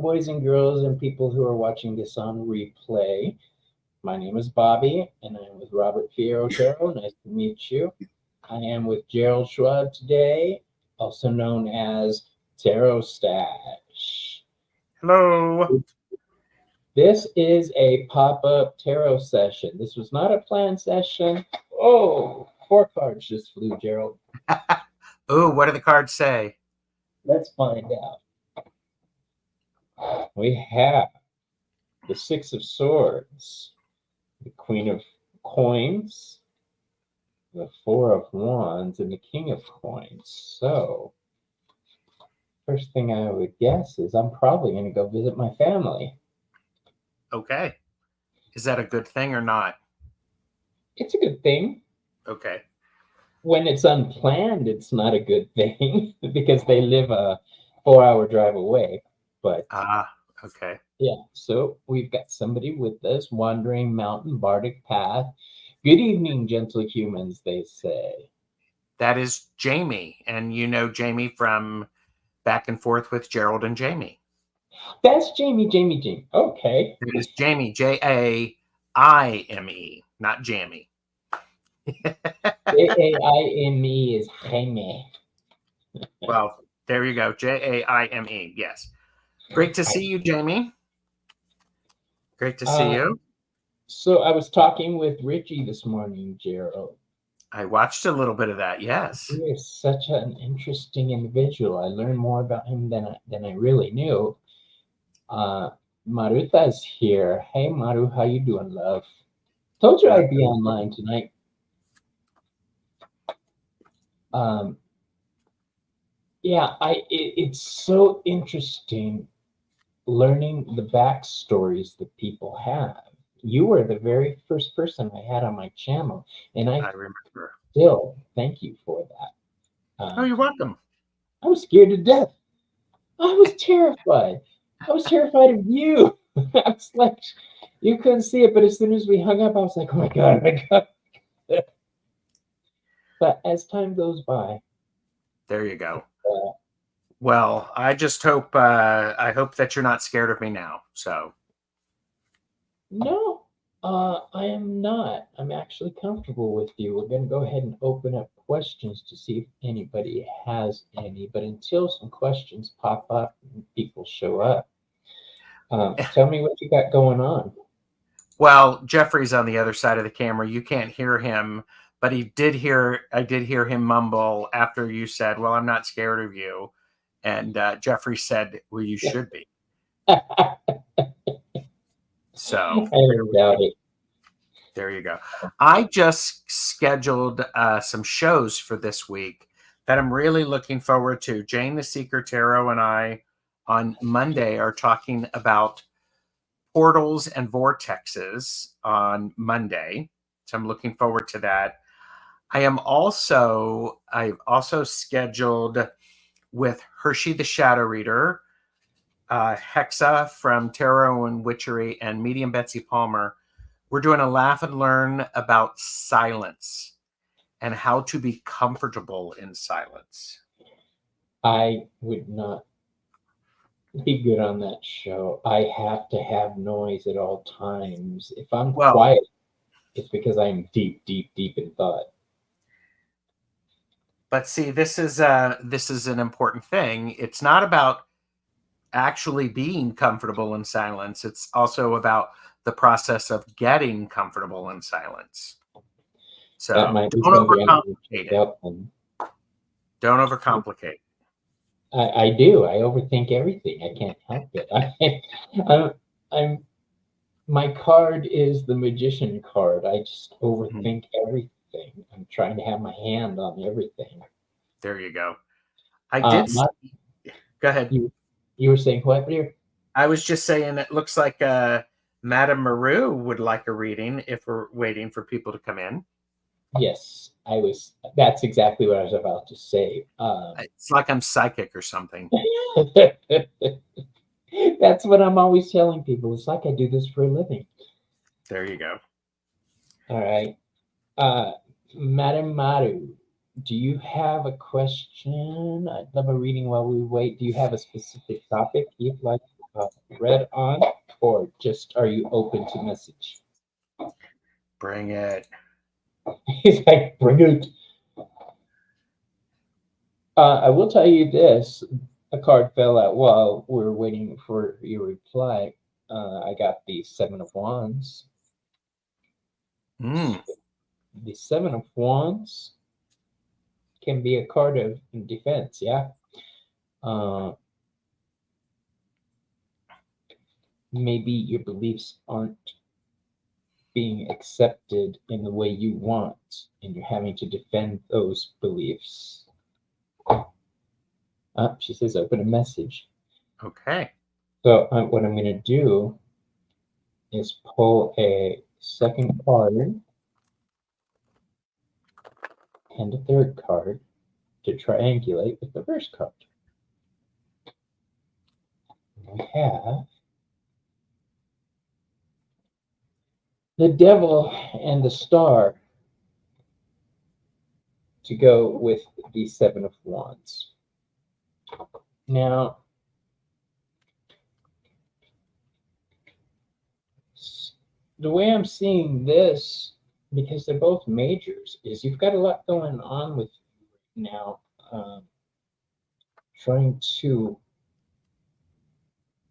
boys and girls and people who are watching this on replay. My name is Bobby, and I'm with Robert Fierro Tarot. Nice to meet you. I am with Gerald Schwab today, also known as Tarot Stash. Hello. This is a pop-up tarot session. This was not a planned session. Oh, 4 cards just flew, Gerald. Oh, what do the cards say? Let's find out. We have the 6 of Swords, the Queen of Coins, the 4 of Wands, and the King of Coins. So, first thing I would guess is I'm probably going to go visit my family. Okay. Is that a good thing or not? It's a good thing. Okay. When it's unplanned, it's not a good thing because they live a 4-hour drive away. But okay. Yeah, so we've got somebody with us, wandering mountain bardic path. Good evening, gentle humans, they say. That is Jamie, and you know Jamie from Back and Forth with Gerald and Jamie. That's Jamie. Okay. It is Jamie, Jaime, not Jamie. Jaime is Jaime. Well, there you go. Jaime. Yes. Great to see you, Jamie. Great to see you. So I was talking with Richie this morning, Gerald. I watched a little bit of that, yes. He is such an interesting individual. I learned more about him than I really knew. Maruta's here. Hey, Maru, how you doing, love? Told you I'd be online tonight. It's so interesting learning the backstories that people have. You were the very first person I had on my channel, and I remember. Still, thank you for that. You're welcome. I was scared to death. I was terrified. I was terrified of you. I was like, you couldn't see it, but as soon as we hung up, I was like, oh my God. But as time goes by. There you go. Well, I just hope, I hope that you're not scared of me now, so. No, I am not. I'm actually comfortable with you. We're going to go ahead and open up questions to see if anybody has any. But until some questions pop up and people show up, tell me what you got going on. Well, Jeffrey's on the other side of the camera. You can't hear him, but I did hear him mumble after you said, well, I'm not scared of you. And Jeffrey said, well, you should be. So I don't doubt it. There you go. I just scheduled some shows for this week that I'm really looking forward to. Jane the Seeker Tarot and I on Monday are talking about portals and vortexes on Monday. So I'm looking forward to that. I've also scheduled with Hershey the Shadow Reader, Hexa from Tarot and Witchery, and Medium Betsy Palmer. We're doing a laugh and learn about silence and how to be comfortable in silence. I would not be good on that show. I have to have noise at all times. If I'm quiet, it's because I'm deep in thought. But see, this is an important thing. It's not about actually being comfortable in silence. It's also about the process of getting comfortable in silence. So don't overcomplicate it. Don't overcomplicate. I do. I overthink everything. I can't help it. My card is the magician card. I just overthink everything. I'm trying to have my hand on everything. There you go. Go ahead. You were saying what, dear? I was just saying it looks like Madame Maru would like a reading if we're waiting for people to come in. Yes, that's exactly what I was about to say. It's like I'm psychic or something. That's what I'm always telling people. It's like I do this for a living. There you go. All right. Madame Maru, do you have a question? I'd love a reading while we wait. Do you have a specific topic you'd like read on, or just are you open to message? Bring it. He's like, bring it. I will tell you this: a card fell out while we were waiting for your reply. I got the Seven of Wands. Mm. The Seven of Wands can be a card of defense. Yeah. Uh, maybe your beliefs aren't being accepted in the way you want, and you're having to defend those beliefs. She says, open a message. Okay. So what I'm going to do is pull a second card and a third card to triangulate with the first card. We have the Devil and the Star to go with the Seven of Wands. Now, the way I'm seeing this, because they're both majors, is you've got a lot going on with you now, trying to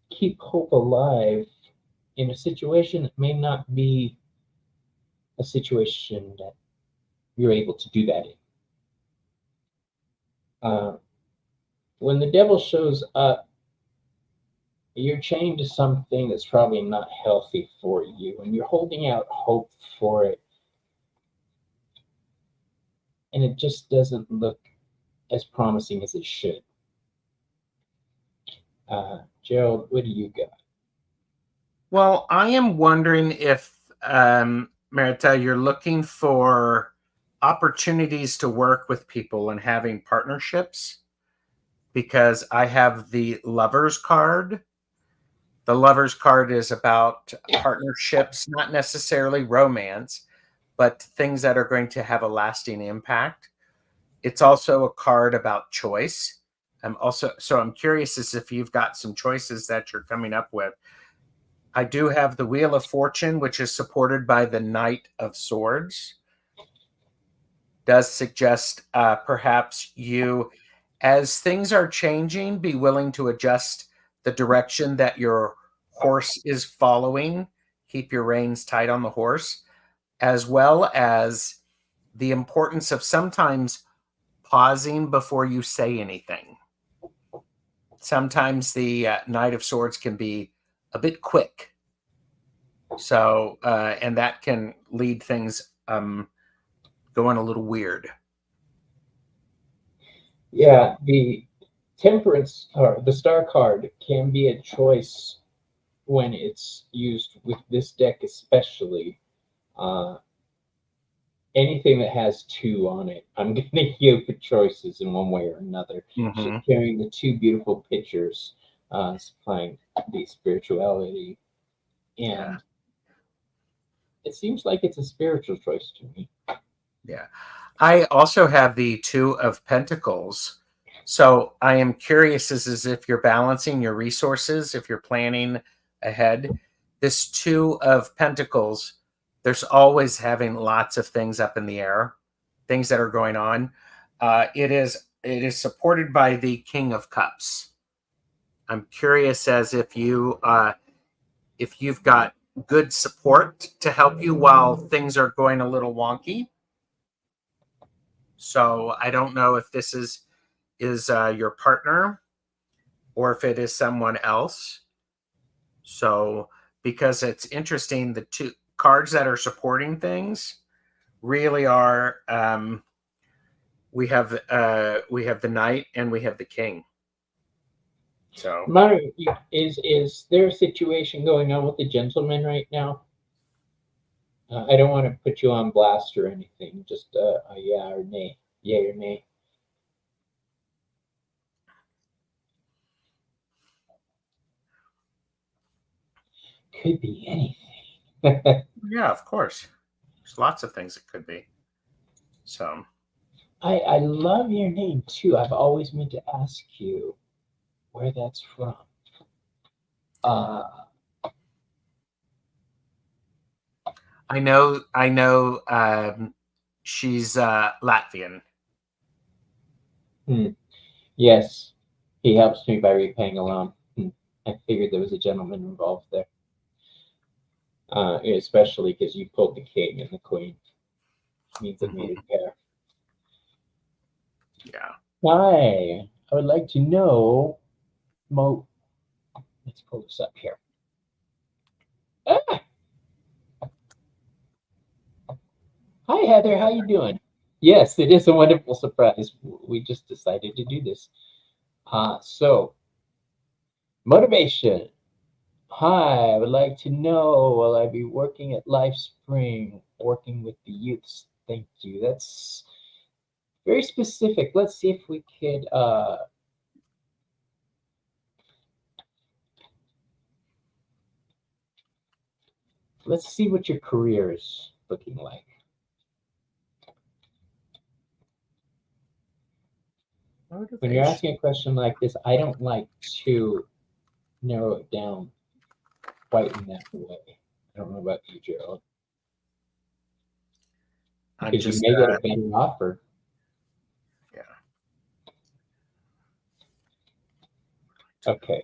keep hope alive in a situation that may not be a situation that you're able to do that in. When the devil shows up, you're chained to something that's probably not healthy for you, and you're holding out hope for it, and it just doesn't look as promising as it should. Gerald, what do you got? Well, I am wondering if, Marita, you're looking for opportunities to work with people and having partnerships, because I have the Lovers card. The Lovers card is about partnerships, not necessarily romance, but things that are going to have a lasting impact. It's also a card about choice. I'm curious as if you've got some choices that you're coming up with. I do have the Wheel of Fortune, which is supported by the Knight of Swords. Does suggest perhaps you, as things are changing, be willing to adjust the direction that your horse is following. Keep your reins tight on the horse, as well as the importance of sometimes pausing before you say anything. Sometimes the Knight of Swords can be a bit quick. So, and that can lead things going a little weird. Yeah, the Temperance or the Star card can be a choice when it's used with this deck, especially. Anything that has two on it, I'm going to give the choices in one way or another. Mm-hmm. She's carrying the two beautiful pictures, supplying the spirituality, and it seems like it's a spiritual choice to me. Yeah. I also have the Two of Pentacles. So I am curious as if you're balancing your resources, if you're planning ahead. This Two of Pentacles, there's always having lots of things up in the air, things that are going on. It is supported by the King of Cups. I'm curious as if you've got good support to help you while things are going a little wonky. So I don't know if this is your partner or if it is someone else. So because it's interesting, the two cards that are supporting things really are. We have the Knight and we have the King. So, is there a situation going on with the gentleman right now? I don't want to put you on blast or anything. Just a yeah or nay, yay or nay. Could be anything. yeah, of course. There's lots of things it could be. So, I love your name too. I've always meant to ask you where that's from. Uh, I know. She's Latvian. yes, he helps me by repaying a loan. I figured there was a gentleman involved there, especially because you pulled the king and the queen. Means it made it pair. Yeah. Hi, I would like to know, Mo. Let's pull this up here. Ah, hi, Heather. How you doing? Yes, it is a wonderful surprise. We just decided to do this. So motivation. Hi, I would like to know, will I be working at LifeSpring, working with the youths? Thank you. That's very specific. Let's see if we could let's see what your career is looking like. When you're asking a question like this, I don't like to narrow it down quite in that way. I don't know about you, Gerald. Because you may get a better offer. Yeah. Okay.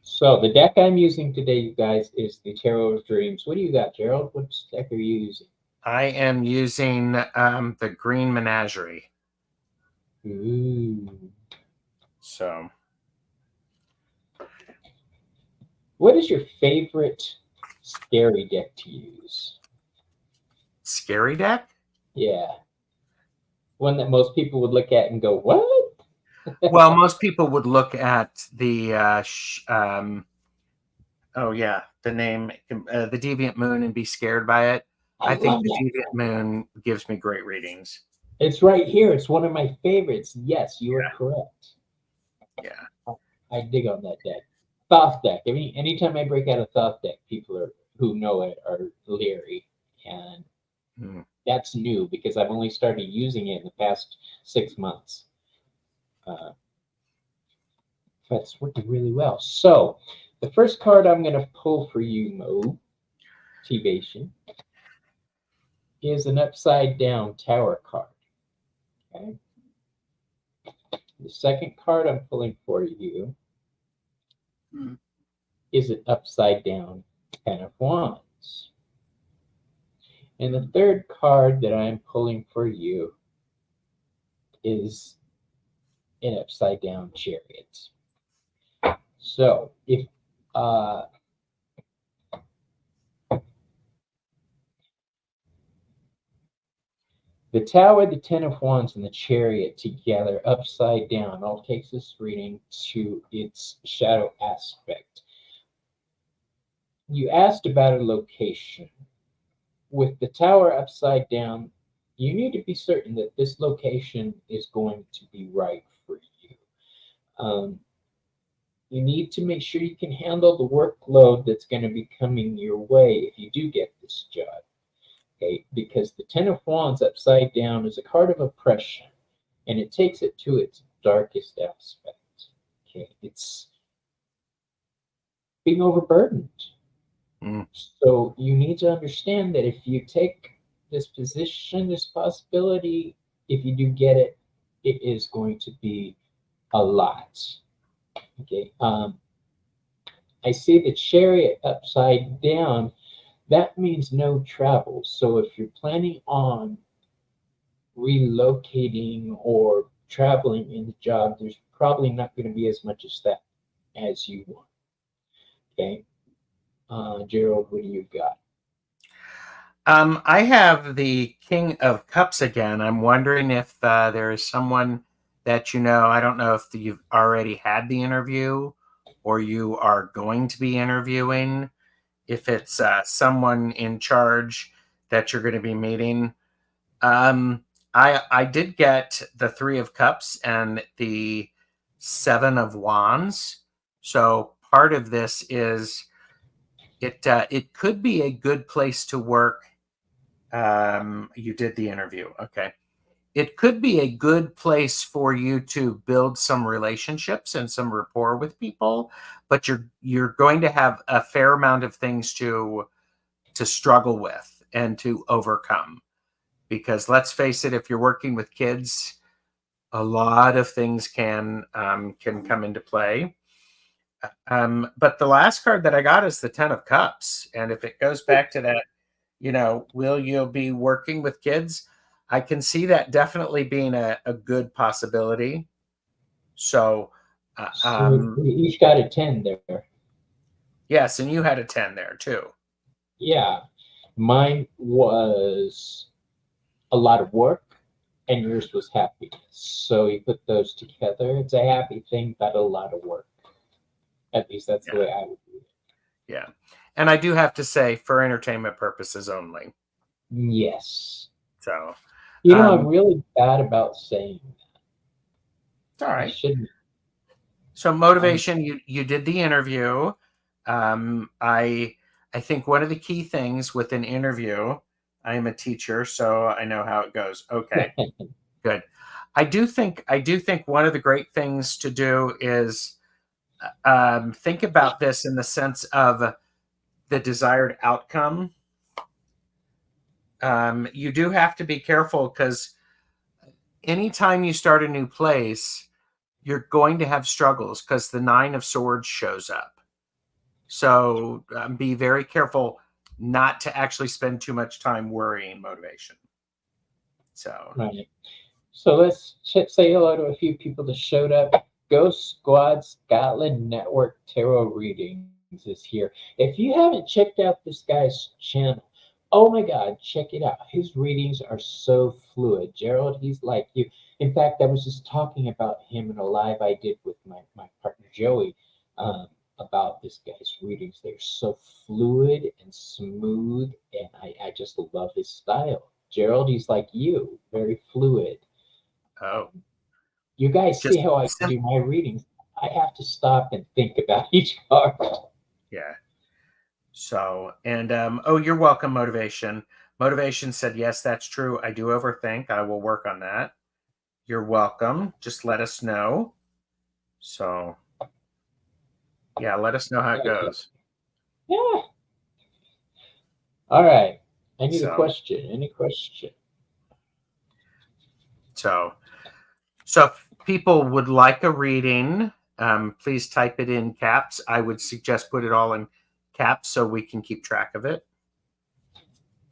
So the deck I'm using today, you guys, is the Tarot of Dreams. What do you got, Gerald? What deck are you using? I am using the Green Menagerie. Ooh. So, what is your favorite scary deck to use? scary deck? Yeah. One that most people would look at and go, what? Well, most people would look at the the name, the Deviant Moon, and be scared by it. I think the Deviant Moon gives me great readings. It's right here. It's one of my favorites. Yes, you are correct. Yeah. I dig on that deck. Thoth deck. I mean, anytime I break out a Thoth deck, people who know it are leery. And that's new because I've only started using it in the past 6 months. That's working really well. So the first card I'm going to pull for you, Motivation, is an upside down tower card. Okay. The second card I'm pulling for you is an upside down Ten of Wands. And the third card that I'm pulling for you is an upside down Chariot. So if the Tower, the Ten of Wands, and the Chariot together, upside down, all takes this reading to its shadow aspect. You asked about a location. With the Tower upside down, you need to be certain that this location is going to be right for you. You need to make sure you can handle the workload that's going to be coming your way if you do get this job. Okay, because the Ten of Wands upside down is a card of oppression, and it takes it to its darkest aspect. Okay, it's being overburdened. So you need to understand that if you take this position, this possibility, if you do get it, it is going to be a lot. Okay. I see the Chariot upside down. That means no travel. So if you're planning on relocating or traveling in the job, there's probably not going to be as much as that as you want. Okay. Gerald, what do you got? I have the King of Cups again. I'm wondering if there is someone that you know. I don't know if you've already had the interview or you are going to be interviewing. If it's someone in charge that you're going to be meeting. I did get the Three of Cups and the Seven of Wands. So part of this is it could be a good place to work. You did the interview. Okay. it could be a good place for you to build some relationships and some rapport with people, but you're going to have a fair amount of things to struggle with and to overcome. Because let's face it, if you're working with kids, a lot of things can come into play. But the last card that I got is the Ten of Cups, and if it goes back to that, will you be working with kids? I can see that definitely being a good possibility. So, So we each got a 10 there. yes, and you had a 10 there too. Yeah. Mine was a lot of work, and yours was happiness. So you put those together. It's a happy thing, but a lot of work. At least that's the way I would do it. Yeah. And I do have to say, for entertainment purposes only. Yes. So, I'm really bad about saying that. It's all right. I shouldn't. So motivation, you did the interview. I think one of the key things with an interview, I am a teacher, so I know how it goes. Okay, good. I do think one of the great things to do is think about this in the sense of the desired outcome. You do have to be careful because anytime you start a new place, you're going to have struggles because the Nine of Swords shows up. So be very careful not to actually spend too much time worrying motivation. So, right. So let's say hello to a few people that showed up. Ghost Squad Scotland Network Tarot Readings is here. If you haven't checked out this guy's channel, oh my God, check it out. His readings are so fluid. Gerald, he's like you. In fact, I was just talking about him in a live I did with my partner Joey about this guy's readings. They're so fluid and smooth, and I just love his style. Gerald, he's like you, very fluid. oh, You guys see how I do my readings. I have to stop and think about each card. Yeah. So, and you're welcome, Motivation. Motivation said, yes, that's true. I do overthink. I will work on that. You're welcome. Just let us know. So, yeah, let us know how it goes. Yeah. All right. I need a question. Any question? So if people would like a reading, please type it in caps. I would suggest put it all in caps so we can keep track of it.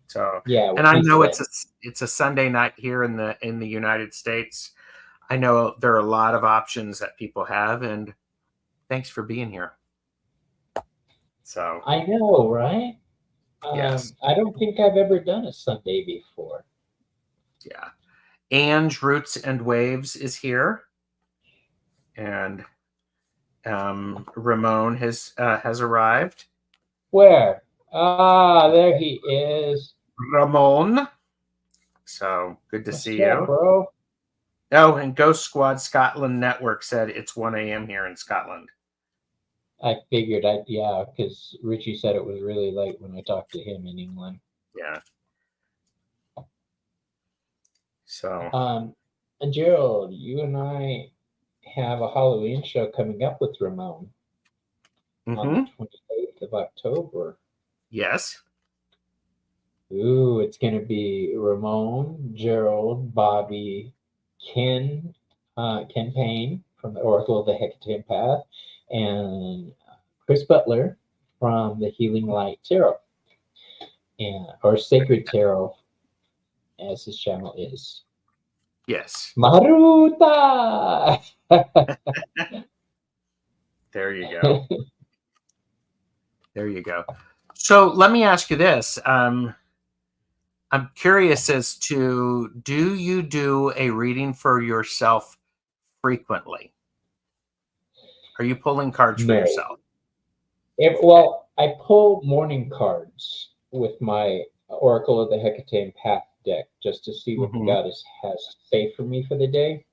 So yeah, and I know it's a Sunday night here in the United States. I know there are a lot of options that people have, and thanks for being here. So I know, right? yes. I don't think I've ever done a Sunday before. Yeah. Ange Roots and Waves is here. And Ramon has arrived. Where? Ah, there he is. Ramon. So good to see you, bro. Oh, and Ghost Squad Scotland Network said it's 1 a.m. here in Scotland. I figured yeah, because Richie said it was really late when I talked to him in England. Yeah. So and Gerald, you and I have a Halloween show coming up with Ramon on the 28th of October. Yes. Ooh, it's going to be Ramon, Gerald, Bobby, Ken Payne from the Oracle of the Hecate Path, and Chris Butler from the Healing Light Tarot, or Sacred Tarot, as his channel is. Yes. Maruta! There you go. There you go. So let me ask you this. I'm curious as to, do you do a reading for yourself frequently? Are you pulling cards for yourself? Well, I pull morning cards with my Oracle of the Hecate Path deck just to see what the goddess has to say for me for the day.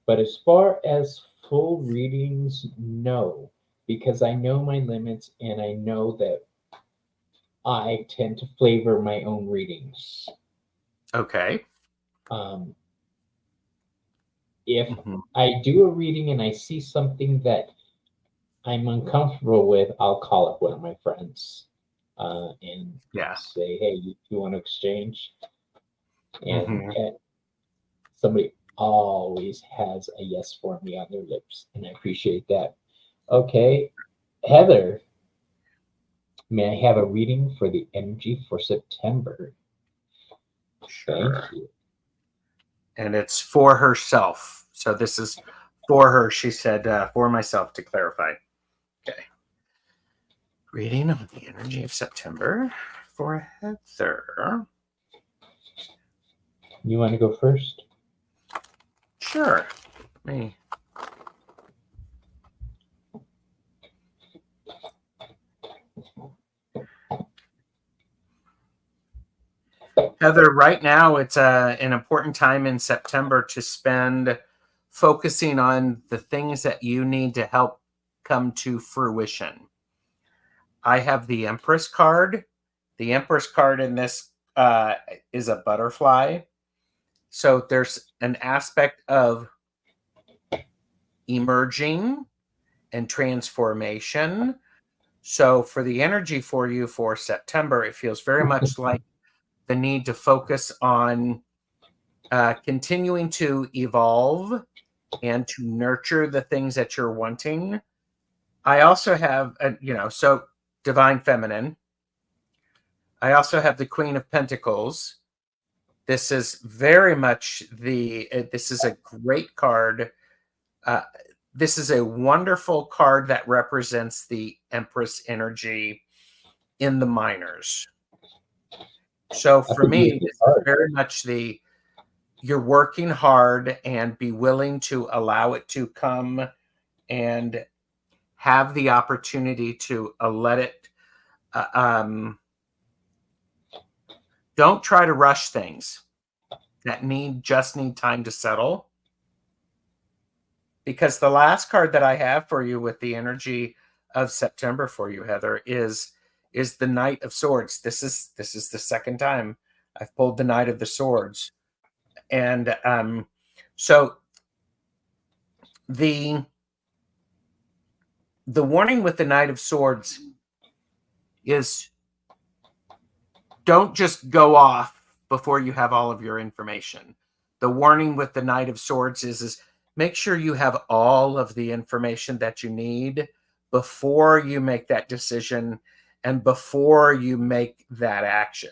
But as far as full readings, no, because I know my limits and I know that I tend to flavor my own readings. Okay. If Mhm. I do a reading and I see something that I'm uncomfortable with, I'll call up one of my friends and Yeah. say, "Hey, you want to exchange?" Mhm. And somebody always has a yes for me on their lips, and I appreciate that. Okay, Heather, may I have a reading for the energy for September? Thank Sure. you. And it's for herself. So this is for her. She said, for myself to clarify. Okay. Reading of the energy of September for Heather. You want to go first? Sure. Me. Heather, right now it's an important time in September to spend focusing on the things that you need to help come to fruition. I have the Empress card. The Empress card in this is a butterfly. So there's an aspect of emerging and transformation. So for the energy for you for September, it feels very much like the need to focus on continuing to evolve and to nurture the things that you're wanting. I also have, so divine feminine. I also have the Queen of Pentacles. This is very much this is a great card. Uh, this is a wonderful card that represents the Empress energy in the minors. So That's for a me, beautiful this is card. very much you're working hard and be willing to allow it to come and have the opportunity to let it. Uh, um, don't try to rush things that just need time to settle. Because the last card that I have for you with the energy of September for you, Heather, is the Knight of Swords. This is the second time I've pulled the Knight of the Swords, and so the warning with the Knight of Swords is don't just go off before you have all of your information. The warning with the Knight of Swords is make sure you have all of the information that you need before you make that decision and before you make that action.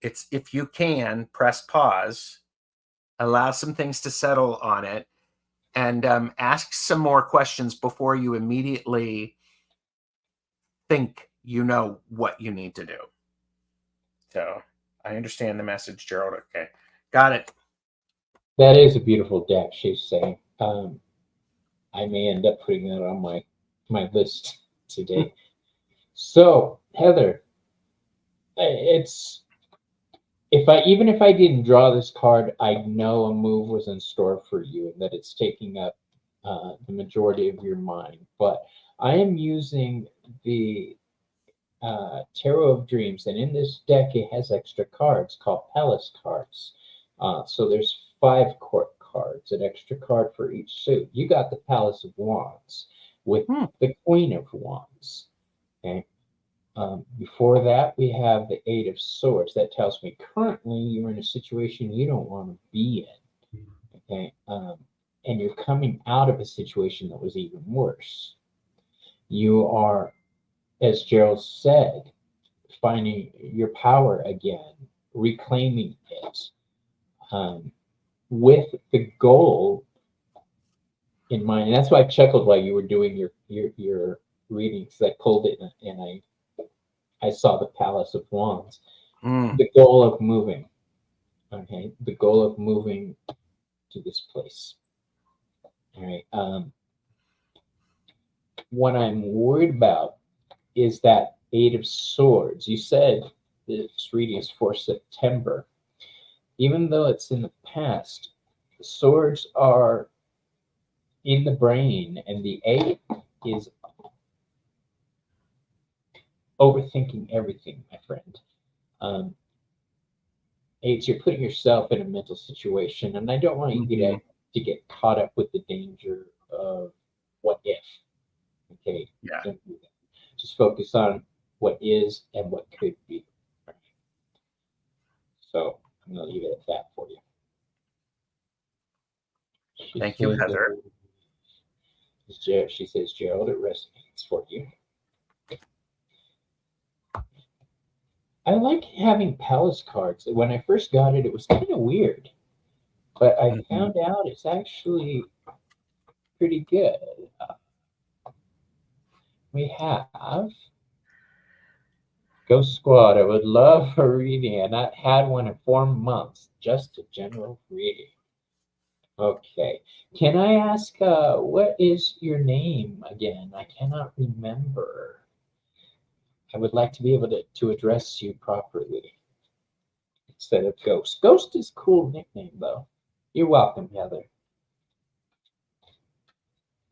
It's if you can press pause, allow some things to settle on it, and ask some more questions before you immediately think you know what you need to do. So I understand the message, Gerald. Okay. Got it. That is a beautiful deck, she's saying. I may end up putting that on my list today. So, Heather, it's even if I didn't draw this card, I know a move was in store for you and that it's taking up the majority of your mind. But I am using the Tarot of Dreams, and in this deck it has extra cards called Palace cards. So there's 5 court cards, an extra card for each suit. You got the Palace of Wands with the Queen of Wands. Okay. Before that, we have the Eight of Swords. That tells me currently you're in a situation you don't want to be in. Okay. And you're coming out of a situation that was even worse. You are, as Gerald said, finding your power again, reclaiming it, with the goal in mind. And that's why I chuckled while you were doing your readings. I pulled it and I saw the Palace of Wands. The goal of moving. Okay, the goal of moving to this place. All right. What I'm worried about is that Eight of Swords. You said this reading is for September. Even though it's in the past, swords are in the brain, and the eight is overthinking everything, my friend. Eights, you're putting yourself in a mental situation, and I don't want you to to get caught up with the danger of what if. Okay, Yeah. don't do that. Just focus on what is and what could be. So I'm going to leave it at that for you. Thank you, Heather. She says, Gerald, it resonates for you. I like having Palace cards. When I first got it, it was kind of weird, but I found out it's actually pretty good. We have Ghost Squad. I would love a reading. I've not had one in 4 months. Just a general reading. Okay. Can I ask, what is your name again? I cannot remember. I would like to be able to address you properly instead of Ghost. Ghost is a cool nickname, though. You're welcome, Heather.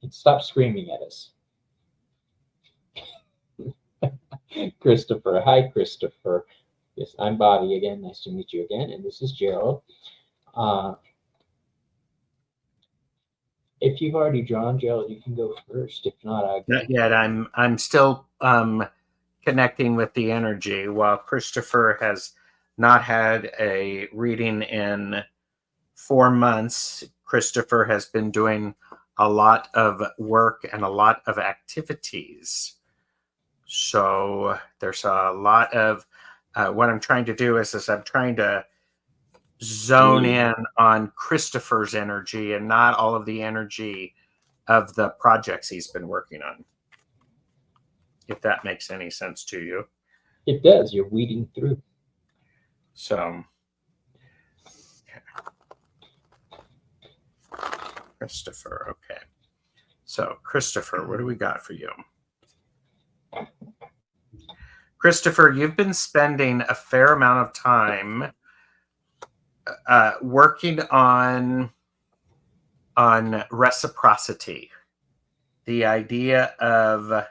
And stop screaming at us. Christopher. Hi, Christopher. Yes, I'm Bobby again. Nice to meet you again. And this is Gerald. If you've already drawn, Gerald, you can go first. If not, I'll go. Not yet. I'm still connecting with the energy, while Christopher has not had a reading in 4 months. Christopher has been doing a lot of work and a lot of activities. So there's a lot of what I'm trying to do is I'm trying to zone in on Christopher's energy and not all of the energy of the projects he's been working on. If that makes any sense to you. It does. You're weeding through. So, Christopher, okay. So, Christopher, what do we got for you? Christopher, you've been spending a fair amount of time working on reciprocity. The idea of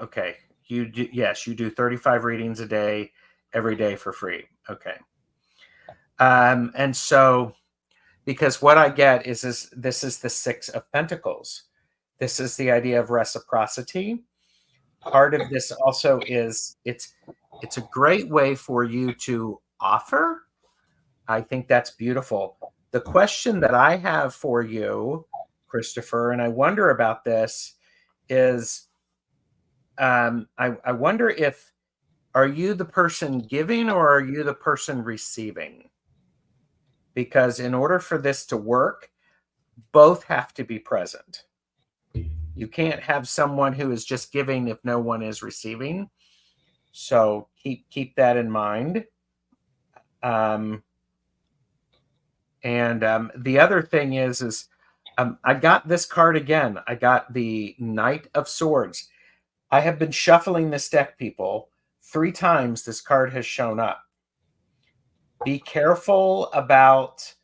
okay, you do 35 readings a day, every day for free. Okay. And so, because what I get is this is the 6 of Pentacles. This is the idea of reciprocity. Part of this also is it's a great way for you to offer. I think that's beautiful. The question that I have for you, Christopher, and I wonder about this, is I wonder if, are you the person giving or are you the person receiving? Because in order for this to work, both have to be present. You can't have someone who is just giving if no one is receiving. So keep that in mind. The other thing is I got this card again. I got the Knight of Swords. I have been shuffling this deck, people. 3 times this card has shown up. Be careful about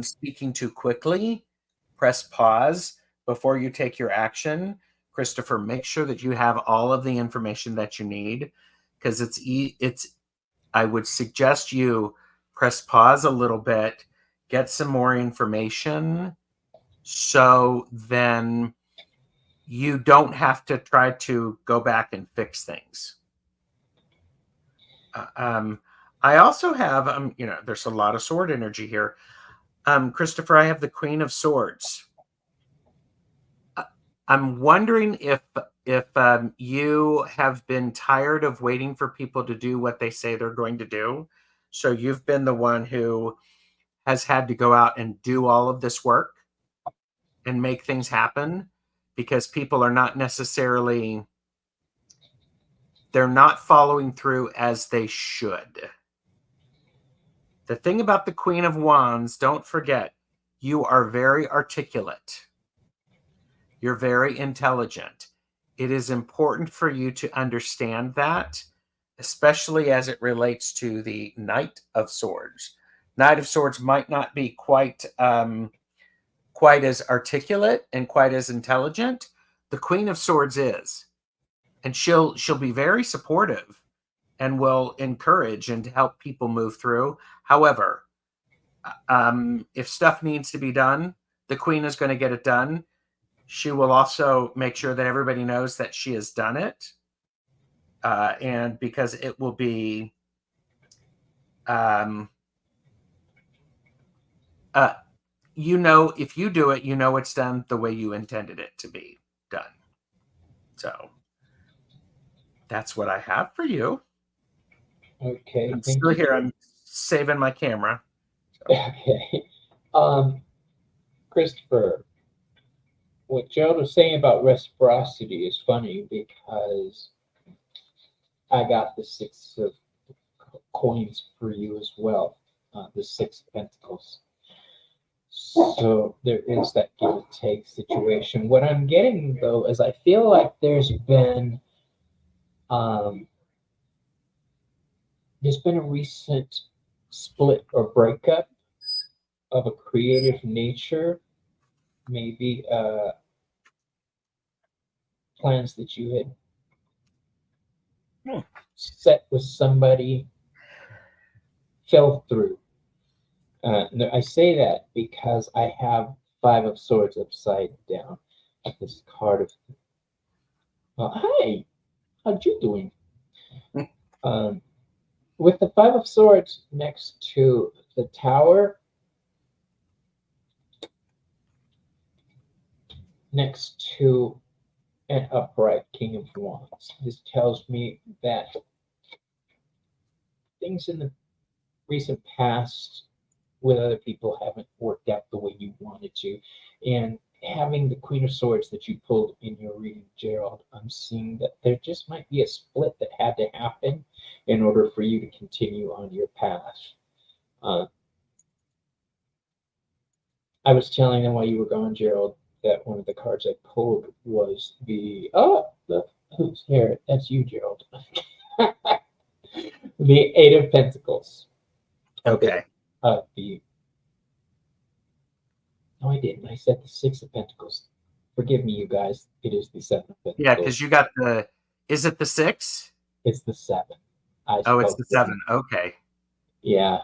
speaking too quickly. Press pause before you take your action. Christopher, make sure that you have all of the information that you need, because I would suggest you press pause a little bit, get some more information, so then you don't have to try to go back and fix things. I also have, there's a lot of sword energy here. Christopher, I have the Queen of Swords. I'm wondering if you have been tired of waiting for people to do what they say they're going to do. So you've been the one who has had to go out and do all of this work and make things happen, because people are not necessarily, they're not following through as they should. The thing about the Queen of Wands, don't forget, you are very articulate. You're very intelligent. It is important for you to understand that, especially as it relates to the Knight of Swords. Knight of Swords might not be quite as articulate and quite as intelligent. The Queen of Swords is. And she'll be very supportive and will encourage and help people move through. However, If stuff needs to be done, the queen is going to get it done. She will also make sure that everybody knows that she has done it. And because it will be, if you do it, it's done the way you intended it to be done. So that's what I have for you. Okay, I'm thank still you. here. I'm saving my camera. Okay. Christopher, what Gerald was saying about reciprocity is funny because I got the 6 of coins for you as well, the 6 of pentacles. So there is that give and take situation. What I'm getting though is I feel like there's been a recent split or breakup of a creative nature, maybe plans that you had set with somebody fell through. No, I say that because I have 5 of Swords upside down. This card of, hi, how you doing? With the 5 of Swords next to the Tower, next to an upright King of Wands. This tells me that things in the recent past with other people haven't worked out the way you wanted to. And having the Queen of Swords that you pulled in your reading, Gerald, I'm seeing that there just might be a split that had to happen in order for you to continue on your path. I was telling them while you were gone, Gerald, that one of the cards I pulled was look, who's here? That's you, Gerald. The 8 of Pentacles. Okay. No, I didn't. I said the 6 of Pentacles. Forgive me, you guys. It is the 7 of Pentacles. Yeah, because you got is it the 6? It's the 7. It's the 7. Okay. Yeah.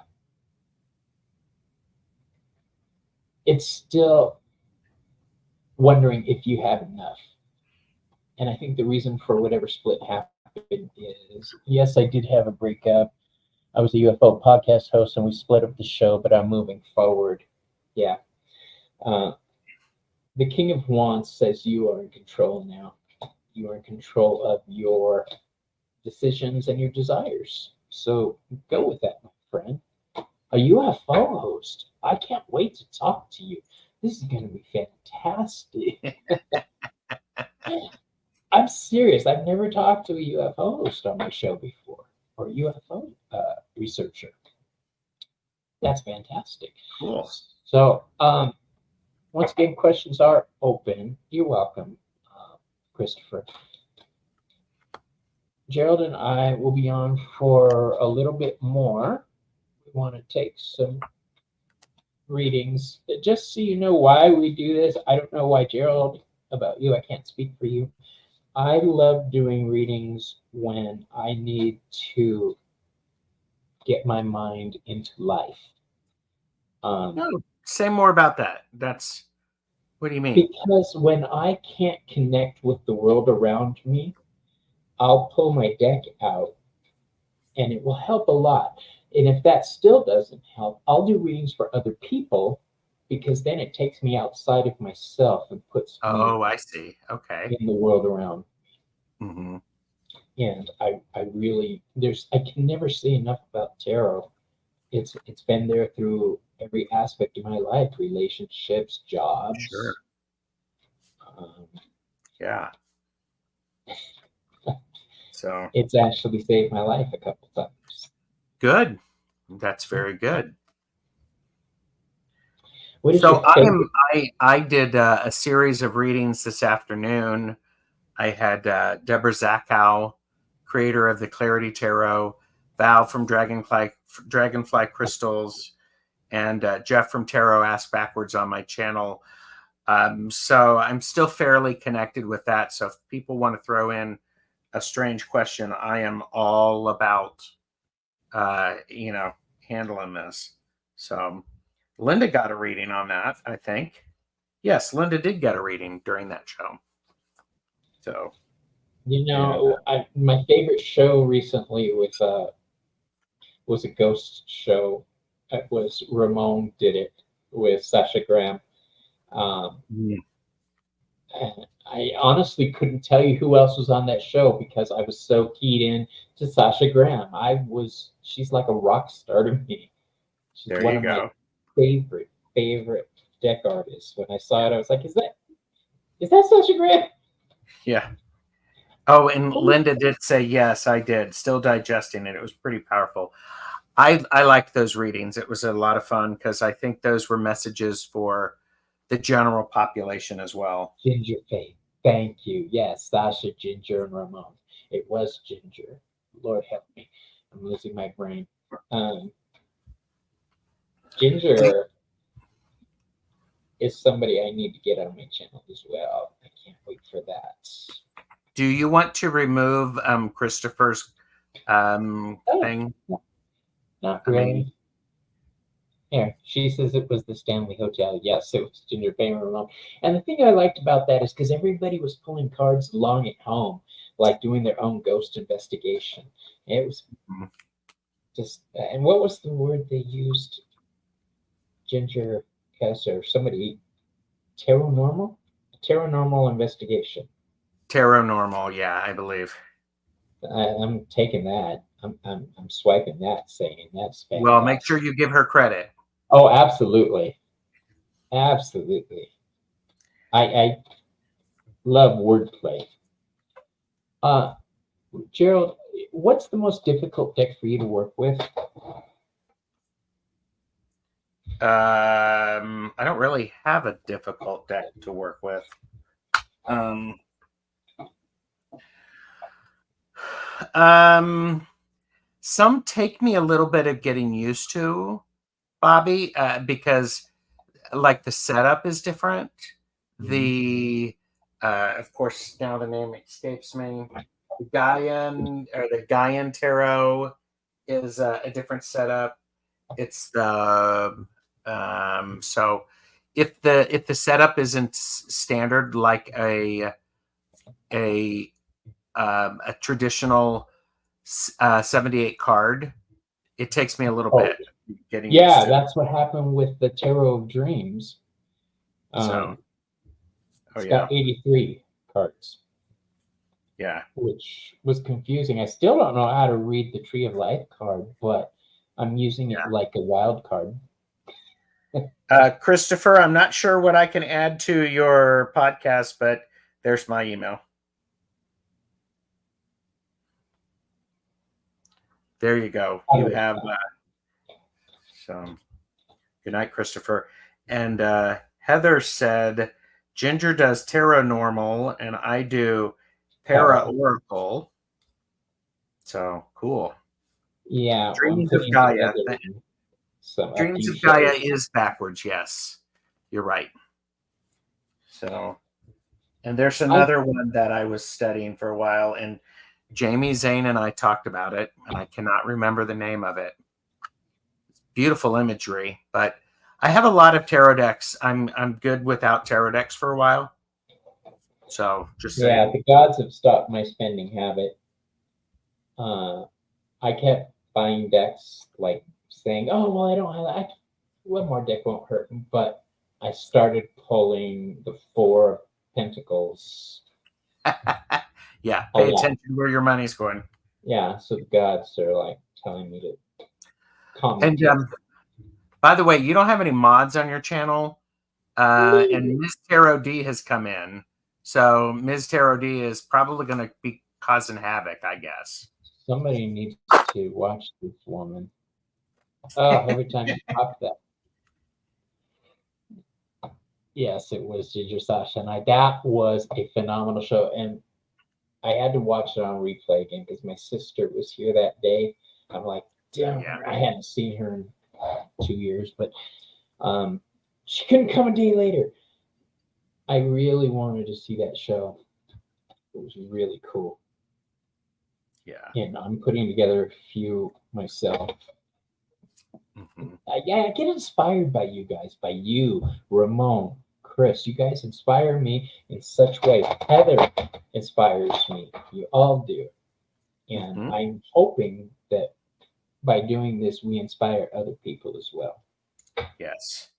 It's still wondering if you have enough. And I think the reason for whatever split happened is, yes, I did have a breakup. I was a UFO podcast host and we split up the show, but I'm moving forward. Yeah. The King of Wands says you are in control now. You are in control of your decisions and your desires. So go with that, my friend. A UFO host. I can't wait to talk to you. This is going to be fantastic. I'm serious. I've never talked to a UFO host on my show before, or a UFO researcher. That's fantastic. Cool. So, once again, questions are open. You're welcome, Christopher. Gerald and I will be on for a little bit more. We want to take some readings. Just so you know why we do this, I don't know why, Gerald, about you. I can't speak for you. I love doing readings when I need to get my mind into life. Say more about that. What do you mean? Because when I can't connect with the world around me, I'll pull my deck out and it will help a lot. And if that still doesn't help, I'll do readings for other people because then it takes me outside of myself and puts me I see. Okay. in the world around me. Mm-hmm. And I really I can never say enough about tarot. It's been there through every aspect of my life, relationships, jobs. Sure. Yeah. So it's actually saved my life a couple times. Good. That's very good. What is So I did a series of readings this afternoon. I had Deborah Zachow, creator of the Clarity Tarot, Val from Dragonfly Crystals, and Jeff from Tarot Asked Backwards on my channel. So I'm still fairly connected with that. So if people want to throw in a strange question, I am all about, handling this. So Linda got a reading on that, I think. Yes, Linda did get a reading during that show. So, My favorite show recently was a ghost show. It was Ramon did it with Sasha Graham. mm, I honestly couldn't tell you who else was on that show because I was so keyed in to Sasha Graham. She's like a rock star to me. She's there one you of my go. favorite deck artists. When I saw it, I was like, is that Sasha Graham? Yeah. Oh, and Linda did say, yes, I did. Still digesting it. It was pretty powerful. I liked those readings. It was a lot of fun because I think those were messages for the general population as well. Ginger Faith. Thank you. Yes, Sasha, Ginger, and Ramon. It was Ginger. Lord help me. I'm losing my brain. Ginger is somebody I need to get on my channel as well. I can't wait for that. Do you want to remove Christopher's thing? No, not I really. mean, Here, she says it was the Stanley Hotel. Yes, it was Ginger Faith and Ramon. And the thing I liked about that is because everybody was pulling cards along at home, like doing their own ghost investigation. It was just, and what was the word they used? Ginger Kess or somebody, Terranormal investigation. Normal, yeah, I believe. I'm taking that. I'm swiping that, saying that's fantastic. Well, make sure you give her credit. Oh, absolutely, absolutely. I love wordplay. Gerald, what's the most difficult deck for you to work with? I don't really have a difficult deck to work with. Some take me a little bit of getting used to, Bobby, because like the setup is different. The of course now the name escapes me. The Gaian tarot is a different setup. It's the so if the setup isn't standard like a traditional 78 card, it takes me a little bit getting used to. That's what happened with the Tarot of Dreams. It's got 83 cards. Yeah. Which was confusing. I still don't know how to read the Tree of Life card, but I'm using it like a wild card. Christopher, I'm not sure what I can add to your podcast, but there's my email. There you go. You have some. Good night, Christopher. And Heather said, Ginger does Tarot Normal, and I do Para Oracle. So cool. Yeah. Dreams of Gaia. Dreams of Gaia is backwards. Yes, you're right. So, and there's another one that I was studying for a while, and Jamie Zane and I talked about it, and I cannot remember the name of it. Beautiful imagery, but I have a lot of tarot decks. I'm good without tarot decks for a while. So just saying. The gods have stopped my spending habit. I kept buying decks, like saying, "Oh well, I don't have one more deck won't hurt," but I started pulling the Four of Pentacles. Yeah, pay attention where your money's going. Yeah, so the gods are like telling me to comment. And by the way, you don't have any mods on your channel, and Ms. Tarot D has come in, so Ms. Tarot D is probably going to be causing havoc, I guess. Somebody needs to watch this woman. Oh, every time you pop that. Yes, it was Ginger, Sasha, and I. That was a phenomenal show, and I had to watch it on replay again because my sister was here that day. I'm like, damn, I hadn't seen her in 2 years, but she couldn't come a day later. I really wanted to see that show. It was really cool. Yeah. And I'm putting together a few myself. Yeah, I get inspired by you guys, by you, Ramon, Chris. You guys inspire me in such ways. Heather inspires me. You all do. And I'm hoping that by doing this, we inspire other people as well. Yes.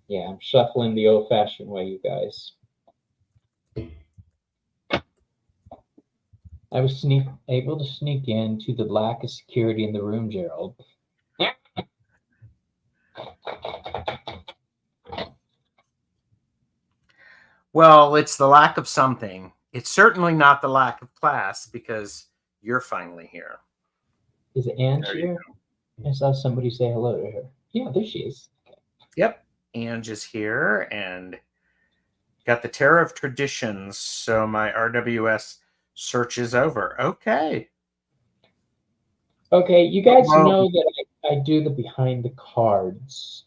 Yeah, I'm shuffling the old fashioned way, you guys. I was able to sneak in to the lack of security in the room, Gerald. Well, it's the lack of something. It's certainly not the lack of class because you're finally here. Is Ange here? I saw somebody say hello to her. Yeah, there she is. Yep. Ange is here and got the Terror of Traditions. So my RWS search is over. Okay. Okay, you guys know that I do the behind the cards